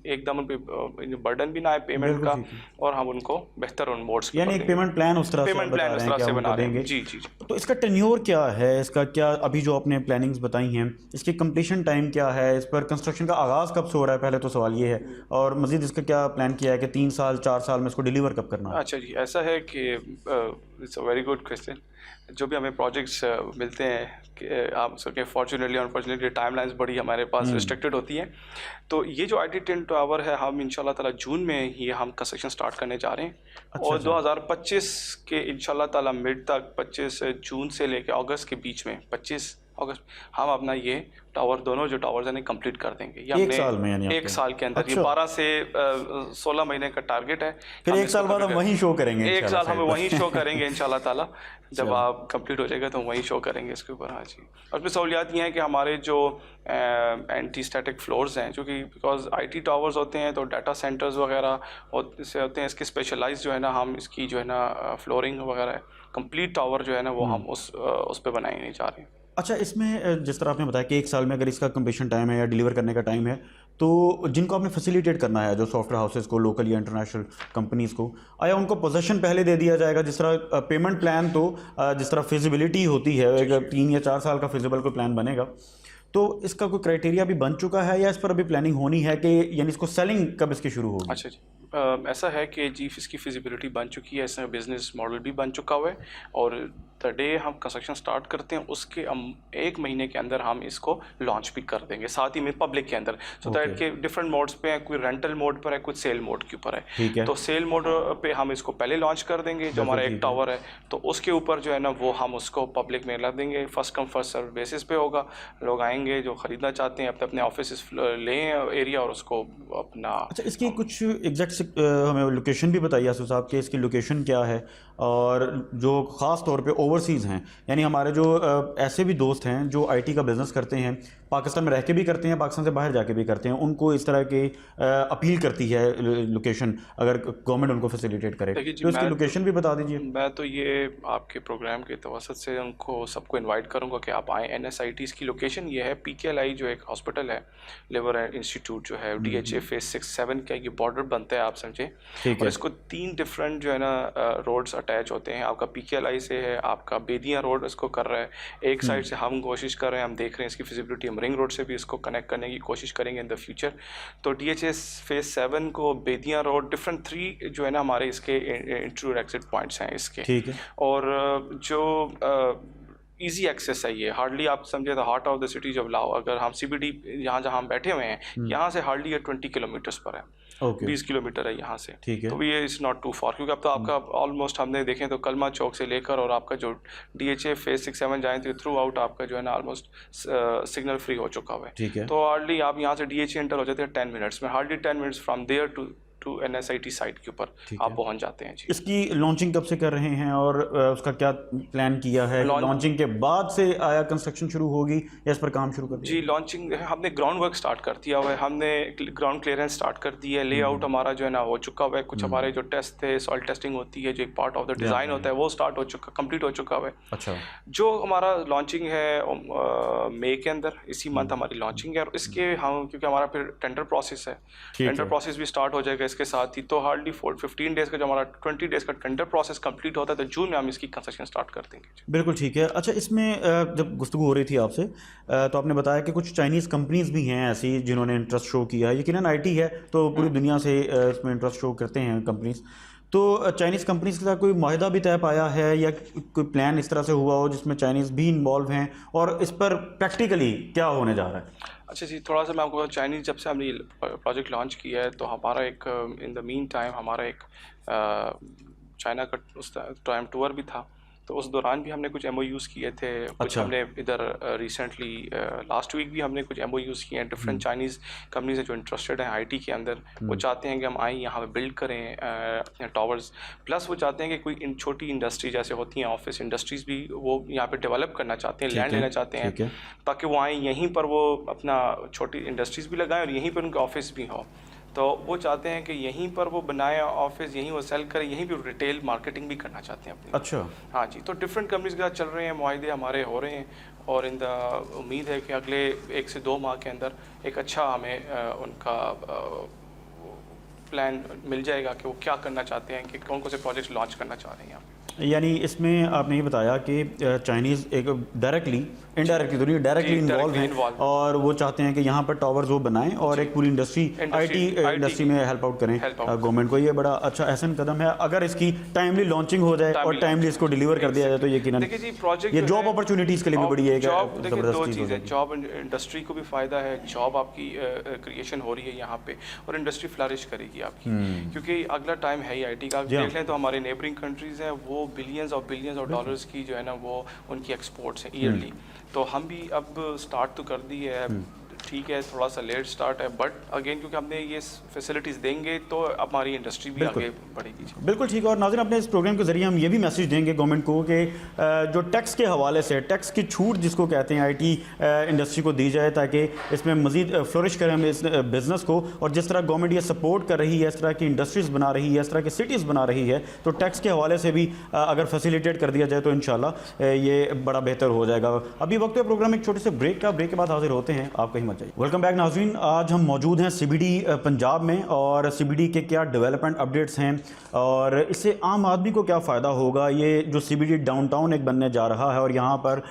एकदम उन पे बर्डन भी ना आए पेमेंट का, और हम उनको बेहतर उन मोड्स यानी एक पेमेंट प्लान उस तरह से बना रहे हैं। जी जी। तो इसका टेन्योर क्या है, इसका क्या अभी जो आपने प्लानिंग्स बताई हैं इसकी कंप्लीशन टाइम क्या है, इस पर कंस्ट्रक्शन का आगाज़ कब से हो रहा है, पहले तो सवाल ये है, और मज़ीद इसका क्या प्लान किया है कि 3 साल 4 साल में इसको डिलीवर कब करना है? अच्छा जी, ऐसा है कि it's a very good question. जो भी हमें प्रोजेक्ट्स मिलते हैं कि आप सके फॉर्चुनेटली अनफॉर्चुनेटली टाइमलाइंस बड़ी हमारे पास रिस्ट्रिक्टेड होती हैं। तो ये जो IT ट्विन टावर है हम इंशाल्लाह ताला जून में ही हम कंस्ट्रक्शन स्टार्ट करने जा रहे हैं। और 2025 के इंशाल्लाह ताला मिड तक 25 जून से लेकर अगस्त के बीच में 25 अगस्त हम अपना ये टावर दोनों जो टावर्स हैं कंप्लीट कर देंगे। ये हमने 1 साल में, यानी 1 साल के अंदर। अच्छा। ये 12 से 16 महीने का टारगेट है। फिर 1 साल बाद हम वहीं शो करेंगे। 1 साल हम वहीं शो करेंगे इंशाल्लाह ताला। जब आप कंप्लीट हो जाएगा तो वहीं शो करेंगे इसके ऊपर। हाँ जी। और उसमें सहूलियात ये हैं कि हमारे जो एंटी स्टैटिक फ्लोर्स हैं, जो कि बिकॉज IT टावर्स होते हैं तो डाटा सेंटर्स वगैरह से होते हैं, इसके स्पेशलाइज जो है ना हम इसकी जो है ना फ्लोरिंग वगैरह कंप्लीट टावर जो है ना वो हम उस पर बनाने जा रहे हैं। अच्छा, इसमें जिस तरह आपने बताया कि 1 साल में अगर इसका कंप्लीशन टाइम है या डिलीवर करने का टाइम है, तो जिनको आपने फैसिलिटेट करना है जो सॉफ्टवेयर हाउसेस को, लोकल या इंटरनेशनल कंपनीज़ को, आया उनको पोजेसन पहले दे दिया जाएगा? जिस तरह पेमेंट प्लान तो जिस तरह फिजिबिलिटी होती है, अगर 3 या 4 साल का फिजिबल कोई प्लान बनेगा, तो इसका कोई क्राइटेरिया भी बन चुका है या इस पर अभी प्लानिंग होनी है कि यानी इसको सेलिंग कब इसकी शुरू होगी? अच्छा जी, ऐसा है कि जी इसकी फिजिबिलिटी बन चुकी है, इसमें बिजनेस मॉडल भी बन चुका हुआ है, और द डे हम कंस्ट्रक्शन स्टार्ट करते हैं उसके 1 महीने के अंदर हम इसको लॉन्च भी कर देंगे, साथ ही में पब्लिक के अंदर। सो दैट के डिफरेंट मोड्स पे हैं, कोई रेंटल मोड पर है, कुछ सेल मोड के ऊपर है। तो सेल मोड पे हम इसको पहले लॉन्च कर देंगे, जो हमारा एक टावर है तो उसके ऊपर जो है ना वो हम उसको पब्लिक में लग देंगे। First come first serve basis पे होगा, लोग आएंगे जो ख़रीदना चाहते हैं अपने अपने ऑफिस लें एरिया और उसको अपना। अच्छा, इसकी कुछ एग्जैक्ट हमें लोकेशन भी बताइए आसू साहब कि इसकी लोकेशन क्या है, और जो ख़ास तौर पे ओवरसीज़ हैं, यानी हमारे जो ऐसे भी दोस्त हैं जो IT का बिज़नेस करते हैं, पाकिस्तान में रह के भी करते हैं, पाकिस्तान से बाहर जाके भी करते हैं, उनको इस तरह की अपील करती है लोकेशन, अगर गवर्नमेंट उनको फैसिलिटेट करे तो इसकी लोकेशन भी बता दीजिए। मैं तो ये आपके प्रोग्राम के तवसत से उनको सबको इन्वाइट करूँगा कि आप आएँ। NSIT की लोकेशन ये है, PKLI जो एक हॉस्पिटल है, लिवर इंस्टीट्यूट जो है, DHA फेज 6-7 का ये बॉर्डर बनता है, आप समझे। और इसको 3 डिफरेंट जो है ना रोड्स अटैच होते हैं। आपका PKLI से है, आपका बेदिया रोड इसको कर रहा है, एक साइड से हम कोशिश कर रहे हैं, हम देख रहे हैं इसकी फिजिबिलिटी, हम रिंग रोड से भी इसको कनेक्ट करने की कोशिश करेंगे इन द फ्यूचर। तो DHA फेज 7 को बेदिया रोड डिफरेंट 3 जो है ना हमारे इसके इंट्रू एग्जिट पॉइंट्स हैं इसके। ठीक है। और जो ईजी एक्सेस है, ये हार्डली आप समझे the heart of the city जब लाओ, अगर हम CBD यहाँ जहाँ हम बैठे हुए हैं यहाँ से हार्डली ये 20 किलोमीटर्स पर है। 20 किलोमीटर है यहाँ से। ठीक है। तो ये इज़ नॉट टू फार, क्योंकि अब तो आपका ऑलमोस्ट हमने देखें तो कलमा चौक से लेकर और आपका जो DHA फेज 6-7 जाए तो थ्रू आउट आपका जो है ना ऑलमोस्ट सिग्नल फ्री हो चुका हुआ है। ठीक है। तो हार्डली आप यहाँ से DHA एंटर हो जाते हैं 10 मिनट्स में, hardly 10 minutes from there to NSIT site के ऊपर आप पहुंच जाते हैं जी। इसकी लॉन्चिंग कब से कर रहे हैं और उसका क्या प्लान किया है? लॉन्चिंग के बाद से आया कंस्ट्रक्शन शुरू होगी या इस पर काम शुरू कर दिया? जी, लॉन्चिंग हमने ग्राउंड वर्क स्टार्ट कर दिया हुआ है, हमने ग्राउंड क्लियरेंस स्टार्ट कर दी है, लेआउट हमारा जो है ना हो चुका हुआ है, कुछ हमारे जो टेस्ट थे, सॉइल टेस्टिंग होती है जो एक पार्ट ऑफ द डिज़ाइन होता है वो स्टार्ट हो चुका, कंप्लीट हो चुका हुआ है। अच्छा। जो हमारा लॉन्चिंग है मई के अंदर, इसी मंथ हमारी लॉन्चिंग है, और इसके हम क्योंकि हमारा फिर टेंडर प्रोसेस है, टेंडर प्रोसेस भी स्टार्ट हो जाएगा डेज़ के साथ ही, तो हार्डली 15 डेज़ का जो हमारा 20 डेज़ का टेंडर प्रोसेस कंप्लीट होता है, तो जून में हम इसकी कंस्ट्रक्शन स्टार्ट कर देंगे। बिल्कुल ठीक है। अच्छा, इसमें जब गुफ्तगू हो रही थी आपसे तो आपने बताया कि कुछ चाइनीज़ कंपनीज भी हैं ऐसी जिन्होंने इंटरेस्ट शो किया है। यकीनन आईटी है तो पूरी दुनिया से इसमें इंटरेस्ट शो करते हैं कंपनीज। तो चाइनीज़ कंपनीज के साथ कोई माहिदा भी तय पाया है या कोई प्लान इस तरह से हुआ हो जिसमें चाइनीज़ भी इन्वॉल्व हैं, और इस पर प्रैक्टिकली क्या होने जा रहा है? अच्छा जी, थोड़ा सा मैं आपको चाइनीज़ जब से हमने प्रोजेक्ट लॉन्च किया है, तो हमारा एक इन द मीन टाइम हमारा एक चाइना का उस टाइम टूर भी था, तो उस दौरान भी हमने कुछ MOUs किए थे। कुछ हमने इधर रिसेंटली लास्ट वीक भी हमने कुछ MOUs किए हैं डिफरेंट चाइनीज़ कंपनीज हैं जो इंटरेस्टेड हैं IT के अंदर। वो चाहते हैं कि हम आएँ यहाँ पे बिल्ड करें टावर्स, प्लस वो चाहते हैं कि कोई छोटी इंडस्ट्री जैसे होती हैं ऑफिस इंडस्ट्रीज़ भी वो यहाँ पे डेवलप करना चाहते हैं, लैंड लेना चाहते हैं, ताकि वो आएँ यहीं पर वो अपना छोटी इंडस्ट्रीज़ भी लगाएं और यहीं पर उनके ऑफिस भी हो। तो वो चाहते हैं कि यहीं पर वो बनाए ऑफिस, यहीं वो सेल करें, यहीं पर रिटेल मार्केटिंग भी करना चाहते हैं अपनी। अच्छा, हाँ जी, तो डिफरेंट कंपनीज के साथ चल रहे हैं, मुआहदे हमारे हो रहे हैं, और इन द उम्मीद है कि अगले 1 से 2 माह के अंदर एक अच्छा हमें उनका प्लान मिल जाएगा कि वो क्या करना चाहते हैं, कि कौन कौन से प्रोजेक्ट्स लॉन्च करना चाह रहे हैं यहाँ पे। यानी इसमें आपने ये बताया कि चाइनीज़ एक डायरेक्टली इनडायरेक्टली तो नहीं, डायरेक्टली इन्वॉल्व हैं और वो चाहते हैं कि यहाँ पर टावर्स वो बनाएं और एक पूरी इंडस्ट्री IT इंडस्ट्री में हेल्प आउट करें गवर्नमेंट को। ये बड़ा अच्छा एहसन कदम है। अगर इसकी टाइमली लॉन्चिंग हो जाए और टाइमली इसको डिलीवर कर दिया जाए तो यकीनन ये जॉब अपॉर्चुनिटीज़ के लिए भी बड़ी है। दो चीज़ें, जॉब इंडस्ट्री को भी फ़ायदा है, जॉब आपकी क्रिएशन हो रही है यहाँ पे, और इंडस्ट्री फ्लरिश करेगी आपकी, क्योंकि अगला टाइम है ही IT का। देख लें तो हमारे नेबरिंग कंट्रीज़ हैं, वो बिलियंस ऑफ डॉलर्स की जो है ना वो उनकी एक्सपोर्ट्स हैं ईयरली। तो हम भी अब स्टार्ट तो कर दी है, ठीक है थोड़ा सा लेट स्टार्ट है, बट अगेन क्योंकि हमने ये फैसिलिटीज़ देंगे तो हमारी इंडस्ट्री भी आगे बढ़ेगी। बिल्कुल ठीक है। और नाज़रीन, अपने इस प्रोग्राम के ज़रिए हम ये भी मैसेज देंगे गवर्नमेंट को कि जो टैक्स के हवाले से टैक्स की छूट जिसको कहते हैं IT इंडस्ट्री को दी जाए, ताकि इसमें मज़ीद फ्लोरिश करें हम इस बिज़नेस को। और जिस तरह गवर्नमेंट ये सपोर्ट कर रही है, इस तरह की इंडस्ट्रीज़ बना रही है, इस तरह की सिटीज़ बना रही है, तो टैक्स के हवाले से भी अगर फैसिलिटेट कर दिया जाए तो इंशाल्लाह ये बड़ा बेहतर हो जाएगा। अभी वक्त है प्रोग्राम एक छोटे से ब्रेक का, ब्रेक के बाद हाजिर होते हैं, आप कहीं मत जाइए। वेलकम बैक नाज़रीन, आज हम मौजूद हैं CBD पंजाब में, और CBD के क्या डेवलपमेंट अपडेट्स हैं और इससे आम आदमी को क्या फ़ायदा होगा। ये जो CBD डाउनटाउन एक बनने जा रहा है और यहाँ पर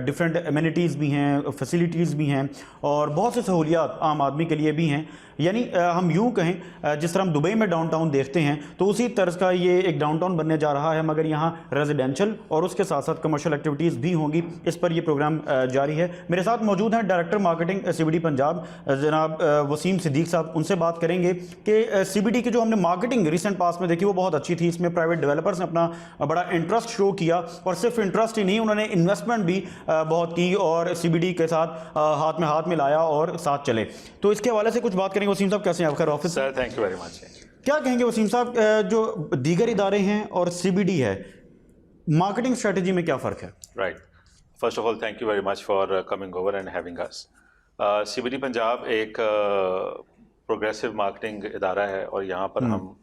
डिफरेंट एमिनिटीज़ भी हैं, फैसिलिटीज़ भी हैं और बहुत सी सहूलियात आम आदमी के लिए भी हैं। यानी हम यूँ कहें जिस तरह हम दुबई में डाउनटाउन देखते हैं तो उसी तर्ज का ये एक डाउनटाउन बनने जा रहा है, मगर यहाँ रेजिडेंशियल और उसके साथ साथ कमर्शियल एक्टिविटीज़ भी होंगी। इस पर ये प्रोग्राम जारी है। मेरे साथ मौजूद हैं डायरेक्टर मार्केटिंग CBD पंजाब जनाब वसीम सिद्दीक साहब। उनसे बात करेंगे कि CBD की जो हमने मार्केटिंग रिसेंट पास में देखी वो बहुत अच्छी थी। इसमें प्राइवेट डेवलपर्स ने अपना बड़ा इंटरेस्ट शो किया, और सिर्फ इंटरेस्ट ही नहीं, उन्होंने इन्वेस्टमेंट भी बहुत की और CBD के साथ हाथ में हाथ मिलाया और साथ चले। तो इसके हवाले से कुछ बात करेंगे। वसीम साहब कैसे हैं आप? खैर office sir, thank you very much. क्या कहेंगे वसीम साहब, जो दीगर इदारे हैं और CBD है, मार्केटिंग स्ट्रेटजी में क्या फ़र्क है? Right, first of all thank you very much for coming over and having us. CBD Punjab एक प्रोग्रेसिव मार्केटिंग इदारा है और यहाँ पर हम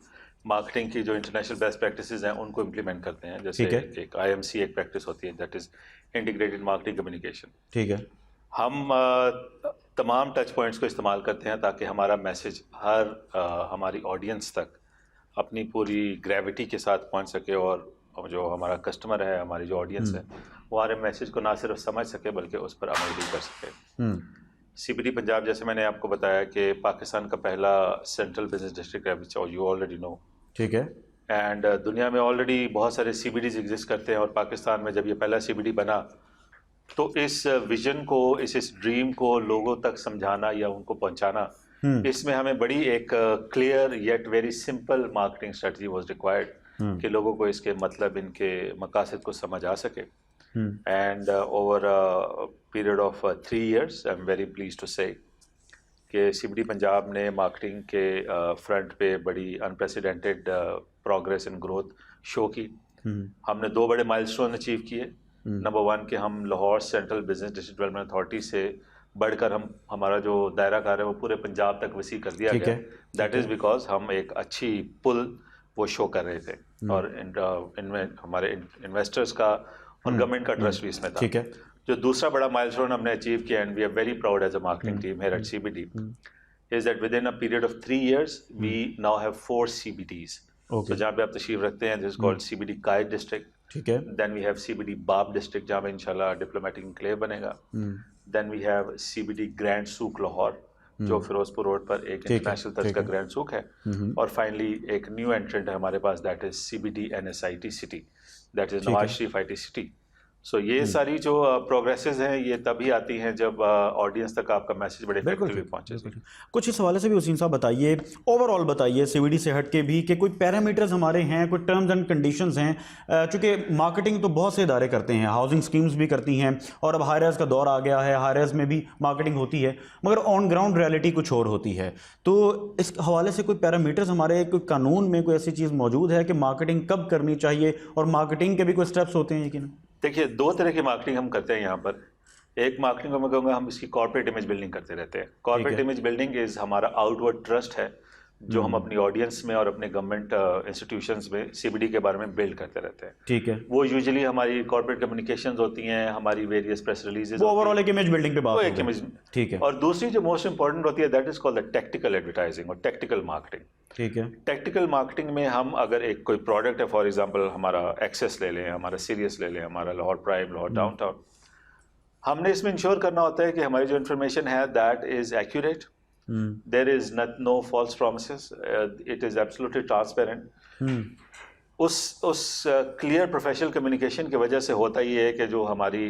मार्केटिंग की जो इंटरनेशनल बेस्ट प्रैक्टिसेस हैं उनको इम्प्लीमेंट करते हैं। जैसे एक IMC एक प्रैक्टिस होती है, that is integrated marketing communication. ठीक है। हम तमाम टच पॉइंट्स को इस्तेमाल करते हैं ताकि हमारा मैसेज हर हमारी ऑडियंस तक अपनी पूरी ग्रेविटी के साथ पहुंच सके, और जो हमारा कस्टमर है, हमारी जो ऑडियंस है, वो हमारे मैसेज को ना सिर्फ समझ सके बल्कि उस पर अमल भी कर सके। CBD पंजाब, जैसे मैंने आपको बताया कि पाकिस्तान का पहला सेंट्रल बिजनेस डिस्ट्रिक्ट है, विच यू ऑलरेडी नो। ठीक है। एंड दुनिया में ऑलरेडी बहुत सारे CBDs एग्जिस्ट करते हैं, और पाकिस्तान में जब ये पहला CBD बना तो इस विजन को, इस ड्रीम को लोगों तक समझाना या उनको पहुंचाना, इसमें हमें बड़ी एक clear yet very simple marketing strategy was required कि लोगों को इसके मतलब, इनके मकासद को समझ आ सके। And over period of 3 years I am very pleased to say कि CBD पंजाब ने मार्केटिंग के फ्रंट पे बड़ी unprecedented progress and growth show की। हमने 2 बड़े माइलस्टोन अचीव किए। नंबर 1 कि हम Lahore central business district development authority से बढ़कर हमारा जो दायरा कार है वो पूरे पंजाब तक वसी कर दिया गया। दैट इज़ बिकॉज हम एक अच्छी पुल वो शो कर रहे थे, और हमारे इन्वेस्टर्स का और गवर्नमेंट का ट्रस्ट भी इसमें था। ठीक है। जो दूसरा बड़ा माइलस्टोन हमने अचीव किया, and we are very proud as a marketing team here at CBD, is that within a period of 3 years, we now have 4 CBDs. Okay. So जहाँ पे आप तशरीफ रखते हैं, this is called CBD Kayed district. ठीक है. Then we have CBD Bab district जहाँ पे इंशाल्लाह डिप्लोमेटिक एन्क्लेव बनेगा. Then we have CBD Grand Souk Lahore जो फिरोजपुर रोड पर एक इंटरनेशनल तर्ज का ग्रैंड सूक है. और फाइनली एक न्यू एंट्रेंट है हमारे पास, that is CBD NSIT city, that is Nawaz Sharif IT city. So ये सारी जो प्रोग्रेसेस हैं ये तभी आती हैं जब ऑडियंस तक आपका मैसेज बड़े इफेक्टिवली पहुंचे. कुछ इस हवाले से भी वसीम साहब बताइए, ओवरऑल बताइए CBD से हट के भी कि कोई पैरामीटर्स हमारे हैं, कोई टर्म्स एंड कंडीशंस हैं. चूँकि मार्केटिंग तो बहुत से इदारे करते हैं, हाउसिंग स्कीम्स भी करती हैं और अब हाई राइज का दौर आ गया है, हाई राइज में भी मार्केटिंग होती है, मगर ऑन ग्राउंड रियलिटी कुछ और होती है. तो इस हवाले से कोई पैरामीटर्स हमारे कोई कानून में कोई ऐसी चीज़ मौजूद है कि मार्केटिंग कब करनी चाहिए और मार्केटिंग के भी कोई स्टेप्स होते हैं? यकीन देखिए, 2 तरह की मार्केटिंग हम करते हैं यहाँ पर. एक मार्केटिंग को मैं कहूँगा हम इसकी कॉर्पोरेट इमेज बिल्डिंग करते रहते हैं. कॉर्पोरेट इमेज बिल्डिंग इज हमारा आउटवर्ड ट्रस्ट है जो हम अपनी ऑडियंस में और अपने गवर्नमेंट इंस्टीट्यूशंस में CBD के बारे में बिल्ड करते रहते हैं. ठीक है. वो यूजुअली हमारी कॉर्पोरेट कम्युनिकेशंस होती हैं, हमारी वेरियस प्रेस रिलीजेस, वो ओवरऑल एक इमेज बिल्डिंग पे बात होती है. ठीक है. और दूसरी जो मोस्ट इंपॉर्टेंट होती है that is called the tactical advertising और टेक्टिकल मार्केटिंग. ठीक है. टेक्निकल मार्केटिंग में हम अगर एक कोई प्रोडक्ट है, फॉर एग्जांपल हमारा एक्सेस ले लें, हमारा सीरियस ले लें, हमारा लाहौर प्राइम, लाहौर डाउनटाउन, हमने इसमें इंश्योर करना होता है कि हमारी जो इन्फॉर्मेशन है that is accurate, there is no false promises, it is absolutely transparent. उस क्लियर प्रोफेशनल कम्युनिकेशन की वजह से होता ये है कि जो हमारी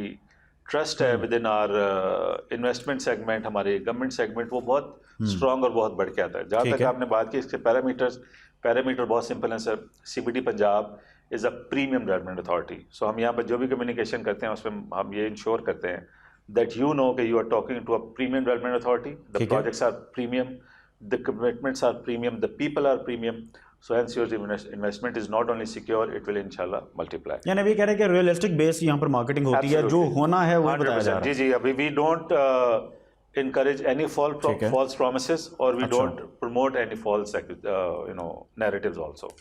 ट्रस्ट है with in our investment segment, हमारे गवर्नमेंट सेगमेंट, वो बहुत स्ट्रॉन्ग और बहुत बढ़ के आता है. जहाँ तक आपने बात की इसके पैरामीटर बहुत सिंपल है sir. CBD Punjab is a premium development authority. So हम यहाँ पर जो भी कम्युनिकेशन करते हैं उसमें हम ये इंश्योर करते हैं दैट यू नो कि you are talking to a premium development authority, the projects are premium, the commitments are premium, the people are premium. So hence your investment is not only secure, it will inshallah multiply. यानी अभी कह रहे हैं कि realistic base यहाँ पर marketing होती है, जो होना है वो बताया जा रहा है. जी, अभी we don't encourage any false promises or we don't promote any false narratives also.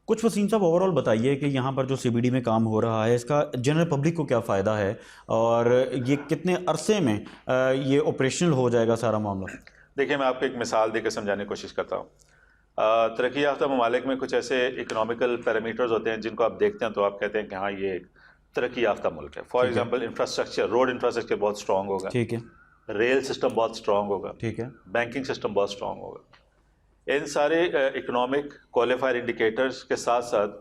कुछ वसीम साहब ओवरऑल बताइए कि यहाँ पर जो CBD में काम हो रहा है इसका जनरल पब्लिक को क्या फ़ायदा है और ये कितने अरसे में ये ऑपरेशनल हो जाएगा सारा मामला? देखिए, मैं आपको एक मिसाल देकर समझाने की कोशिश करता हूँ. तरक्की याफ्ता ममालिक में कुछ ऐसे इकोनॉमिकल पैरामीटर्स होते हैं जिनको आप देखते हैं तो आप कहते हैं कि हाँ ये एक तरक्की याफ्ता मुल्क है. For example infrastructure, road infrastructure बहुत स्ट्रॉन्ग होगा. ठीक है. रेल सिस्टम बहुत स्ट्रॉन्ग होगा. ठीक है. बैंकिंग सिस्टम बहुत स्ट्रॉन्ग होगा. इन सारे इकोनॉमिक क्वालिफायर इंडिकेटर्स के साथ साथ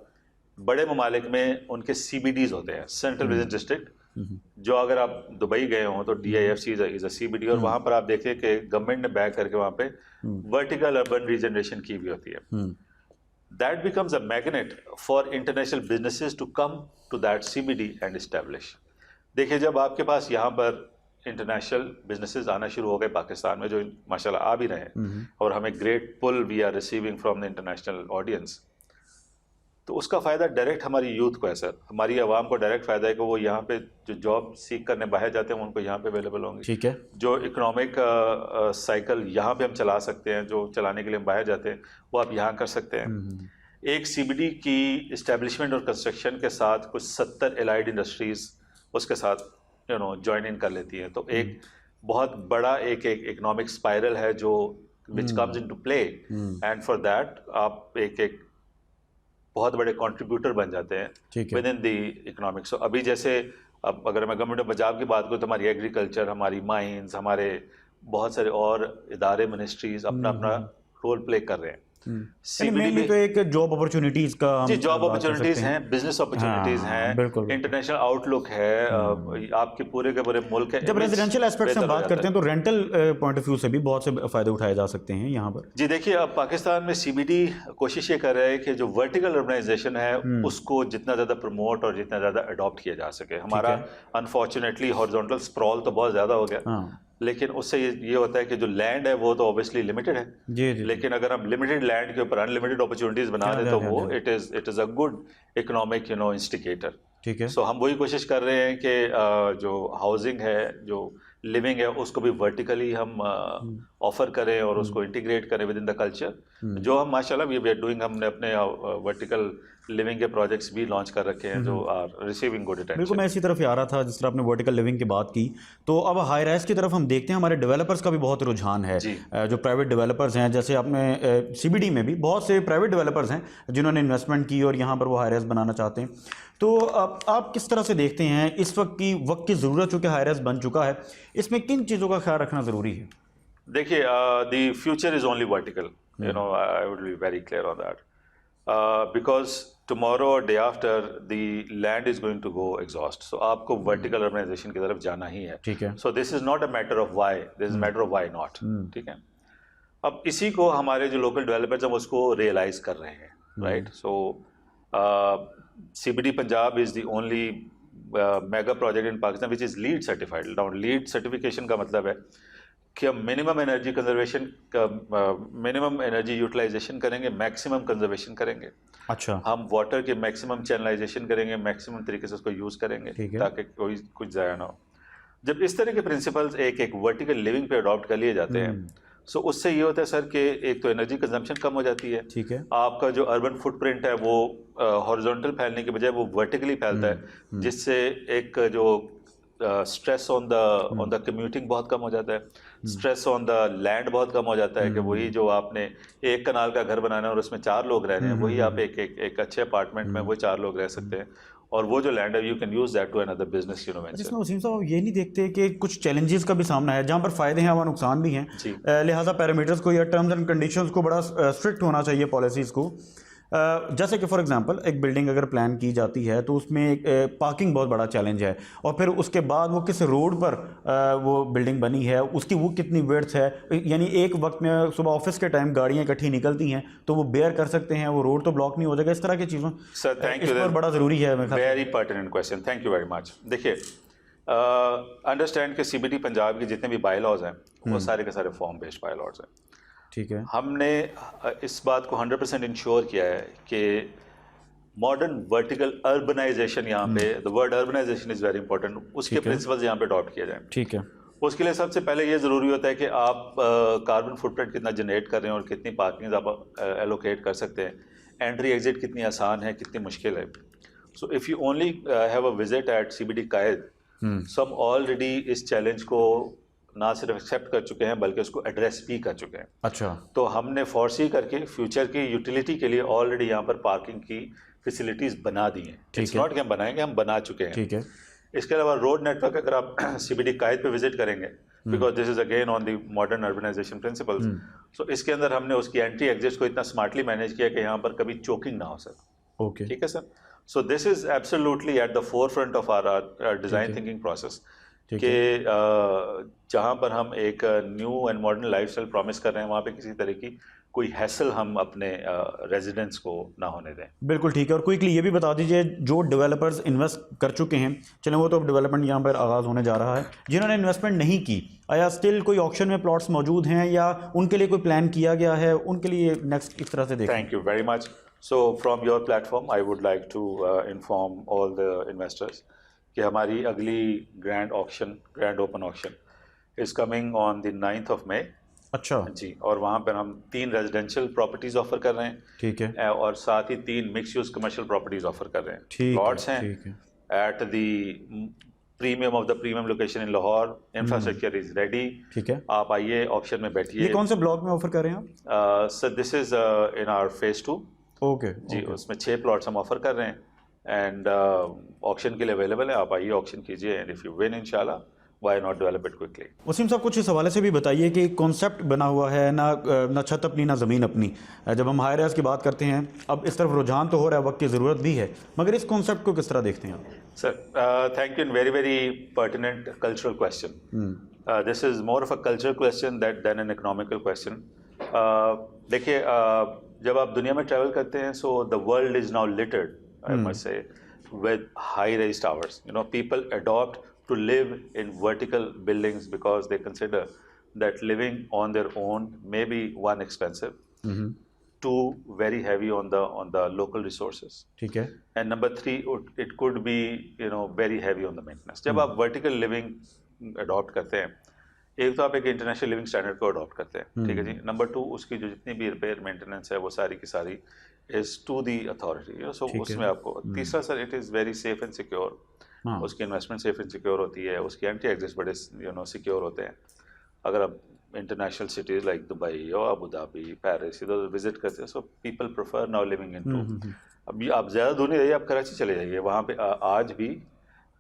बड़े ममालिक में उनके CBDs होते हैं, सेंट्रल बिजनेस डिस्ट्रिक्ट, जो अगर आप दुबई गए हों तो DIFC इज अ CBD और वहाँ पर आप देखिए कि गवर्नमेंट ने बैक करके वहाँ पे वर्टिकल अर्बन रीजनरेशन की भी होती है. That becomes a magnet for international businesses to come to that CBD and establish. देखिए, जब आपके पास यहाँ पर इंटरनेशनल बिजनेसेस आना शुरू हो गए पाकिस्तान में, जो माशाल्लाह आ भी रहे हैं और हमें great pull we are receiving from the international audience, तो उसका फ़ायदा डायरेक्ट हमारी यूथ को है सर. हमारी आवाम को डायरेक्ट फ़ायदा है कि वो यहाँ पे जो जॉब सीख करने बाहर जाते हैं उनको यहाँ पे अवेलेबल होंगे. ठीक है. जो इकोनॉमिक साइकिल यहाँ पे हम चला सकते हैं, जो चलाने के लिए हम बाहर जाते हैं वो आप यहाँ कर सकते हैं. एक CBD की इस्टेब्लिशमेंट और कंस्ट्रक्शन के साथ कुछ 70 एलाइड इंडस्ट्रीज़ उसके साथ ज्वाइन इन कर लेती हैं. तो एक बहुत बड़ा एक इकोनॉमिक स्पाइरल है जो which comes into play, and for that आप एक बहुत बड़े कंट्रीब्यूटर बन जाते हैं विद इन द इकोनॉमिक्स. सो अभी जैसे अब अगर मैं गवर्नमेंट ऑफ पंजाब की बात करूँ तो हमारी एग्रीकल्चर, हमारी माइंस, हमारे बहुत सारे और इदारे, मिनिस्ट्रीज अपना रोल प्ले कर रहे हैं. मेनली तो एक जॉब अपॉर्चुनिटीज का जी, जॉब अपॉर्चुनिटीज हैं, बिजनेस अपॉर्चुनिटीज हैं, इंटरनेशनल आउटलुक है, आपके पूरे के पूरे मुल्क है. जब रेजिडेंशियल एस्पेक्ट से हम बात करते हैं तो रेंटल पॉइंट ऑफ व्यू से भी बहुत से फायदे उठाए जा सकते हैं यहाँ पर. जी देखिए, अब पाकिस्तान में CBD कोशिश ये कर रहा है कि जो वर्टिकल अर्बनाइजेशन है उसको जितना ज़्यादा प्रमोट और जितना ज़्यादा अडॉप्ट किया जा सके. हमारा अनफॉर्चुनेटली हॉरिजॉन्टल स्प्रॉल तो बहुत ज़्यादा हो गया, लेकिन उससे ये होता है कि जो लैंड है वो तो ऑब्वियसली लिमिटेड है. जी. लेकिन अगर हम लिमिटेड लैंड के ऊपर अनलिमिटेड अपॉर्चुनिटीज बना दें तो वो it is a good economic instigator. ठीक है. सो हम वही कोशिश कर रहे हैं कि जो हाउसिंग है, जो लिविंग है, उसको भी वर्टिकली हम ऑफर करें और उसको इंटीग्रेट करें विद इन द कल्चर, जो हम माशाल्लाह वी आर डूइंग। हमने अपने वर्टिकल लिविंग के प्रोजेक्ट्स भी लॉन्च कर रखे हैं जो आर रिसीविंग गुड अटेंशन। बिल्कुल, मैं इसी तरफ ही आ रहा था। जिस तरह आपने वर्टिकल लिविंग की बात की, तो अब हाई राइज की तरफ हम देखते हैं हमारे डेवलपर्स का भी बहुत रुझान है। जो प्राइवेट डेवलपर्स हैं, जैसे आपने CBD में भी बहुत से प्राइवेट डेवलपर्स हैं जिन्होंने इन्वेस्टमेंट की और यहाँ पर वो हाई राइज बनाना चाहते हैं। तो आप किस तरह से देखते हैं इस वक्त की ज़रूरत, चूँकि हाई राइज बन चुका है, इसमें किन चीज़ों का ख्याल रखना ज़रूरी है? देखिए, the future is only vertical, you know, I would be very clear on that, because tomorrow or day after the land is going to go exhaust, so आपको वर्टिकल अर्बनाइजेशन की तरफ जाना ही है। ठीक है। So this is not a matter of why, this is matter of why not. ठीक है, अब इसी को हमारे जो लोकल डेवलपर्स हैं उसको रियलाइज कर रहे हैं, right. So CBD Punjab is the only mega project in Pakistan which is lead certified. Now lead certification का मतलब है कि हम मिनिमम एनर्जी कंजर्वेशन का मिनिमम एनर्जी यूटिलाइजेशन करेंगे, मैक्सिमम कंजर्वेशन करेंगे। अच्छा। हम वाटर के मैक्सिमम चैनलाइजेशन करेंगे, मैक्सिमम तरीके से उसको यूज़ करेंगे ताकि कोई कुछ ज़ाया ना हो। जब इस तरह के प्रिंसिपल्स एक वर्टिकल लिविंग पे अडॉप्ट कर लिए जाते हैं, सो उससे ये होता है सर कि एक तो एनर्जी कंजम्पशन कम हो जाती है। ठीक है। आपका जो अर्बन फुटप्रिंट है वो हॉरिजॉन्टल फैलने के बजाय वो वर्टिकली फैलता है, जिससे एक जो स्ट्रेस ऑन द कम्यूटिंग बहुत कम हो जाता है, स्ट्रेस ऑन द लैंड बहुत कम हो जाता है कि वही जो आपने एक कनाल का घर बनाना है और उसमें 4 लोग रह रहे हैं, वही आप एक अच्छे अपार्टमेंट में वो 4 लोग रह सकते हैं, और वो जो लैंड है you can use that to another business, you know. जिसमें वसीम साहब ये नहीं देखते कि कुछ चैलेंजेस का भी सामना है, जहाँ पर फ़ायदे हैं वहाँ नुकसान भी हैं। लिहाजा पैरामीटर्स को या टर्म्स एंड कंडीशंस को बड़ा स्ट्रिक्ट होना चाहिए पॉलिसीज़ को। जैसे कि फॉर एग्जांपल एक बिल्डिंग अगर प्लान की जाती है तो उसमें पार्किंग बहुत बड़ा चैलेंज है, और फिर उसके बाद वो किस रोड पर वो बिल्डिंग बनी है, उसकी वो कितनी विड्थ है, यानी एक वक्त में सुबह ऑफिस के टाइम गाड़ियाँ इकट्ठी निकलती हैं तो वो बेयर कर सकते हैं, वो रोड तो ब्लॉक नहीं हो जाएगा। इस तरह की चीज़ों सर थैंक यू, इस पर बड़ा ज़रूरी है। Very pertinent question, thank you very much. देखिए, अंडरस्टैंड कि CBD पंजाब के जितने भी बाई लॉज हैं वो सारे के सारे फॉर्म बेस्ड बाई लॉज हैं। ठीक है। हमने इस बात को 100% इंश्योर किया है कि मॉडर्न वर्टिकल अर्बनाइजेशन, यहाँ पे the word urbanisation is very important, उसके प्रिंसिपल्स यहाँ पे अडॉप्ट किए जाएं। ठीक है। उसके लिए सबसे पहले ये ज़रूरी होता है कि आप कार्बन फुटप्रिंट कितना जनरेट कर रहे हैं और कितनी पार्किंग आप एलोकेट कर सकते हैं, एंट्री एग्जिट कितनी आसान है, कितनी मुश्किल है। So if you only have a visit at CBD कायद, सो हम ऑलरेडी इस चैलेंज को ना सिर्फ एक्सेप्ट कर चुके हैं बल्कि उसको एड्रेस भी कर चुके हैं। अच्छा। तो हमने फोरसी करके फ्यूचर की यूटिलिटी के लिए ऑलरेडी यहाँ पर पार्किंग की फैसिलिटीज़ बना दी हैं। इट्स नॉट कि हम बनाएंगे, हम बना चुके हैं। ठीक है। इसके अलावा रोड नेटवर्क अगर आप CBD कायद पे विजिट करेंगे, because this is again on the modern urbanization principles, so इसके अंदर हमने उसकी एंट्री एग्जिट को इतना स्मार्टली मैनेज किया कि यहाँ पर कभी चोकिंग ना हो सके। ओके। ठीक है sir. So this is absolutely at the forefront of our design thinking process कि जहाँ पर हम एक new and modern lifestyle promise कर रहे हैं वहाँ पे किसी तरह की कोई हैसल हम अपने रेजिडेंट्स को ना होने दें। बिल्कुल ठीक है। और क्विकली ये भी बता दीजिए, जो डेवलपर्स इन्वेस्ट कर चुके हैं, चलें वो तो अब डेवलपमेंट यहाँ पर आगाज़ होने जा रहा है, जिन्होंने इन्वेस्टमेंट नहीं की, आया स्टिल कोई ऑक्शन में प्लॉट्स मौजूद हैं या उनके लिए कोई प्लान किया गया है, उनके लिए नेक्स्ट किस तरह से देखें? Thank you very much. So from your platform I would like to inform all the investors कि हमारी अगली grand open auction is coming on the 9th of May। अच्छा जी, और वहाँ पर हम 3 रेजिडेंशियल प्रॉपर्टीज़ ऑफर कर रहे हैं। ठीक है। और साथ ही 3 mix use commercial properties offer कर रहे हैं। प्लॉट्स हैं at the premium of the premium location in Lahore, infrastructure is ready. ठीक है। आप आइए ऑप्शन में बैठिए। ये कौन से ब्लॉक में ऑफर कर रहे हैं आप? Sir this is in our phase 2। Okay जी, उसमें 6 प्लॉट्स हम ऑफर कर रहे हैं एंड ऑक्शन के लिए अवेलेबल है। आप आइए ऑक्शन कीजिए एंड इफ यू विन इंशाल्लाह why not develop it quickly. Wasim साहब, कुछ इस हवाले से भी बताइए कि कॉन्सेप्ट बना हुआ है ना छत अपनी ना ज़मीन अपनी। जब हम हाई राइज की बात करते हैं, अब इस तरफ रुझान तो हो रहा है, वक्त की ज़रूरत भी है, मगर इस कॉन्सेप्ट को किस तरह देखते हैं आप? Sir thank you and very very pertinent cultural question. This is more of a cultural question than an economical question. देखिए, जब आप दुनिया में ट्रैवल करते हैं, so the world is now littered, I must say, with high-rise towers. You know, people adopt to live in vertical buildings because they consider that living on their own may be one expensive, two very heavy on the local resources. ठीक है। And number 3, it could be very heavy on the maintenance. जब आप vertical living adopt करते हैं, एक तो आप एक इंटरनेशनल लिविंग स्टैंडर्ड को अडॉप्ट करते हैं, ठीक है जी। नंबर 2, उसकी जो जितनी भी रिपेयर मेंटेनेंस है वो सारी की सारी इज टू दी अथॉरिटी, सो उसमें आपको। तीसरा sir, it is very safe and secure, उसकी इन्वेस्टमेंट सेफ एंड सिक्योर होती है, उसके एंटी एग्जिट बड़े सिक्योर होते हैं। अगर आप इंटरनेशनल सिटीज लाइक दुबई और अबू धाबी, पेरिस, इधर विजिट करते हैं, so people prefer now living in to. अभी आप ज़्यादा दूर नहीं जाइए, आप कराची चले जाइए, वहाँ पे आज भी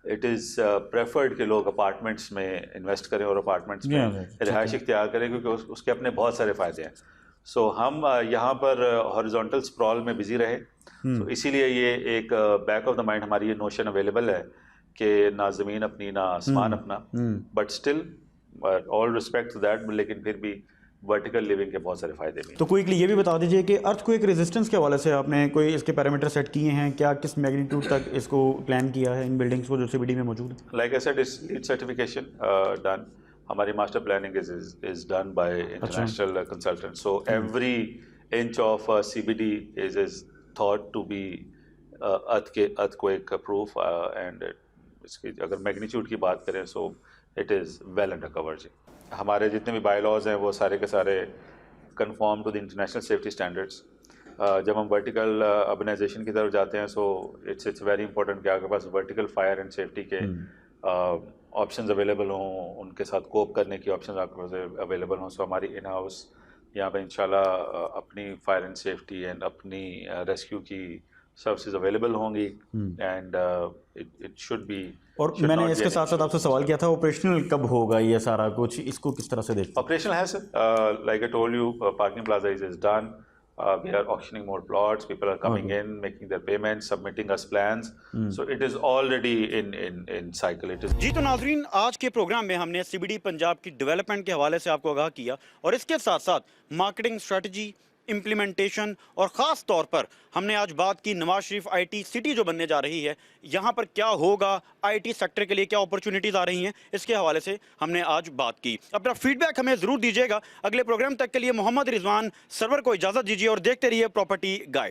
इट इज़ प्रेफर्ड कि लोग अपार्टमेंट्स में इन्वेस्ट करें और अपार्टमेंट्स में रिहाइश इख्तियार करें, क्योंकि उसके अपने बहुत सारे फ़ायदे हैं। सो हम यहाँ पर हॉरिजॉन्टल स्प्रॉल में बिजी रहे, तो इसीलिए ये एक बैक ऑफ द माइंड हमारी ये नोशन अवेलेबल है कि ना ज़मीन अपनी ना आसमान अपना, but still all respect to that, लेकिन फिर भी वर्टिकल लिविंग के बहुत सारे फायदे भी हैं। तो क्विकली ये भी बता दीजिए कि अर्थक्वेक रेजिस्टेंस के हवाले से आपने कोई इसके पैरामीटर सेट किए हैं क्या, किस मैग्नीट्यूड तक इसको प्लान किया है इन बिल्डिंग्स को जो सीबीडी में मौजूद है? Like I said, it's LEED certification done, हमारी master planning is done by international consultant, so every inch of CBD is thought to be earthquake proof, and इसकी अगर मैग्नीट्यूड की बात करें so it is well under cover जी। हमारे जितने भी बाय लॉज हैं वो सारे के सारे conform to the international safety standards. जब हम वर्टिकल अर्बनाइजेशन की तरफ जाते हैं, सो इट्स वेरी इंपॉर्टेंट कि आपके पास वर्टिकल फायर एंड सेफ्टी के ऑप्शंस अवेलेबल हों, उनके साथ कोप करने की ऑप्शंस आपके पास अवेलेबल हों। सो हमारी इन हाउस यहाँ पे इंशाल्लाह अपनी फायर एंड सेफ्टी एंड अपनी रेस्क्यू की सर्विसेज अवेलेबल होंगी, एंड इट शुड बी। और मैंने इसके साथ साथ आपसे सवाल किया था ऑपरेशनल कब होगा ये सारा कुछ, इसको किस तरह से देखते हैं? ऑपरेशनल है sir, like I told you, parking plaza is done, we are auctioning more plots, people are coming in, making their payments, submitting us plans, so it is already in cycle, it is. जी तो नाजरीन, आज के programme में हमने CBD Punjab की development के हवाले से आपको आगाह किया, और इसके साथ साथ मार्केटिंग स्ट्रेटजी, इम्प्लीमेंटेशन, और ख़ास तौर पर हमने आज बात की नवाज शरीफ आईटी सिटी जो बनने जा रही है, यहाँ पर क्या होगा, आईटी सेक्टर के लिए क्या अपॉर्चुनिटीज़ आ रही हैं, इसके हवाले से हमने आज बात की। अपना फीडबैक हमें ज़रूर दीजिएगा। अगले प्रोग्राम तक के लिए मोहम्मद रिजवान सरवर को इजाज़त दीजिए और देखते रहिए प्रॉपर्टी गाइड।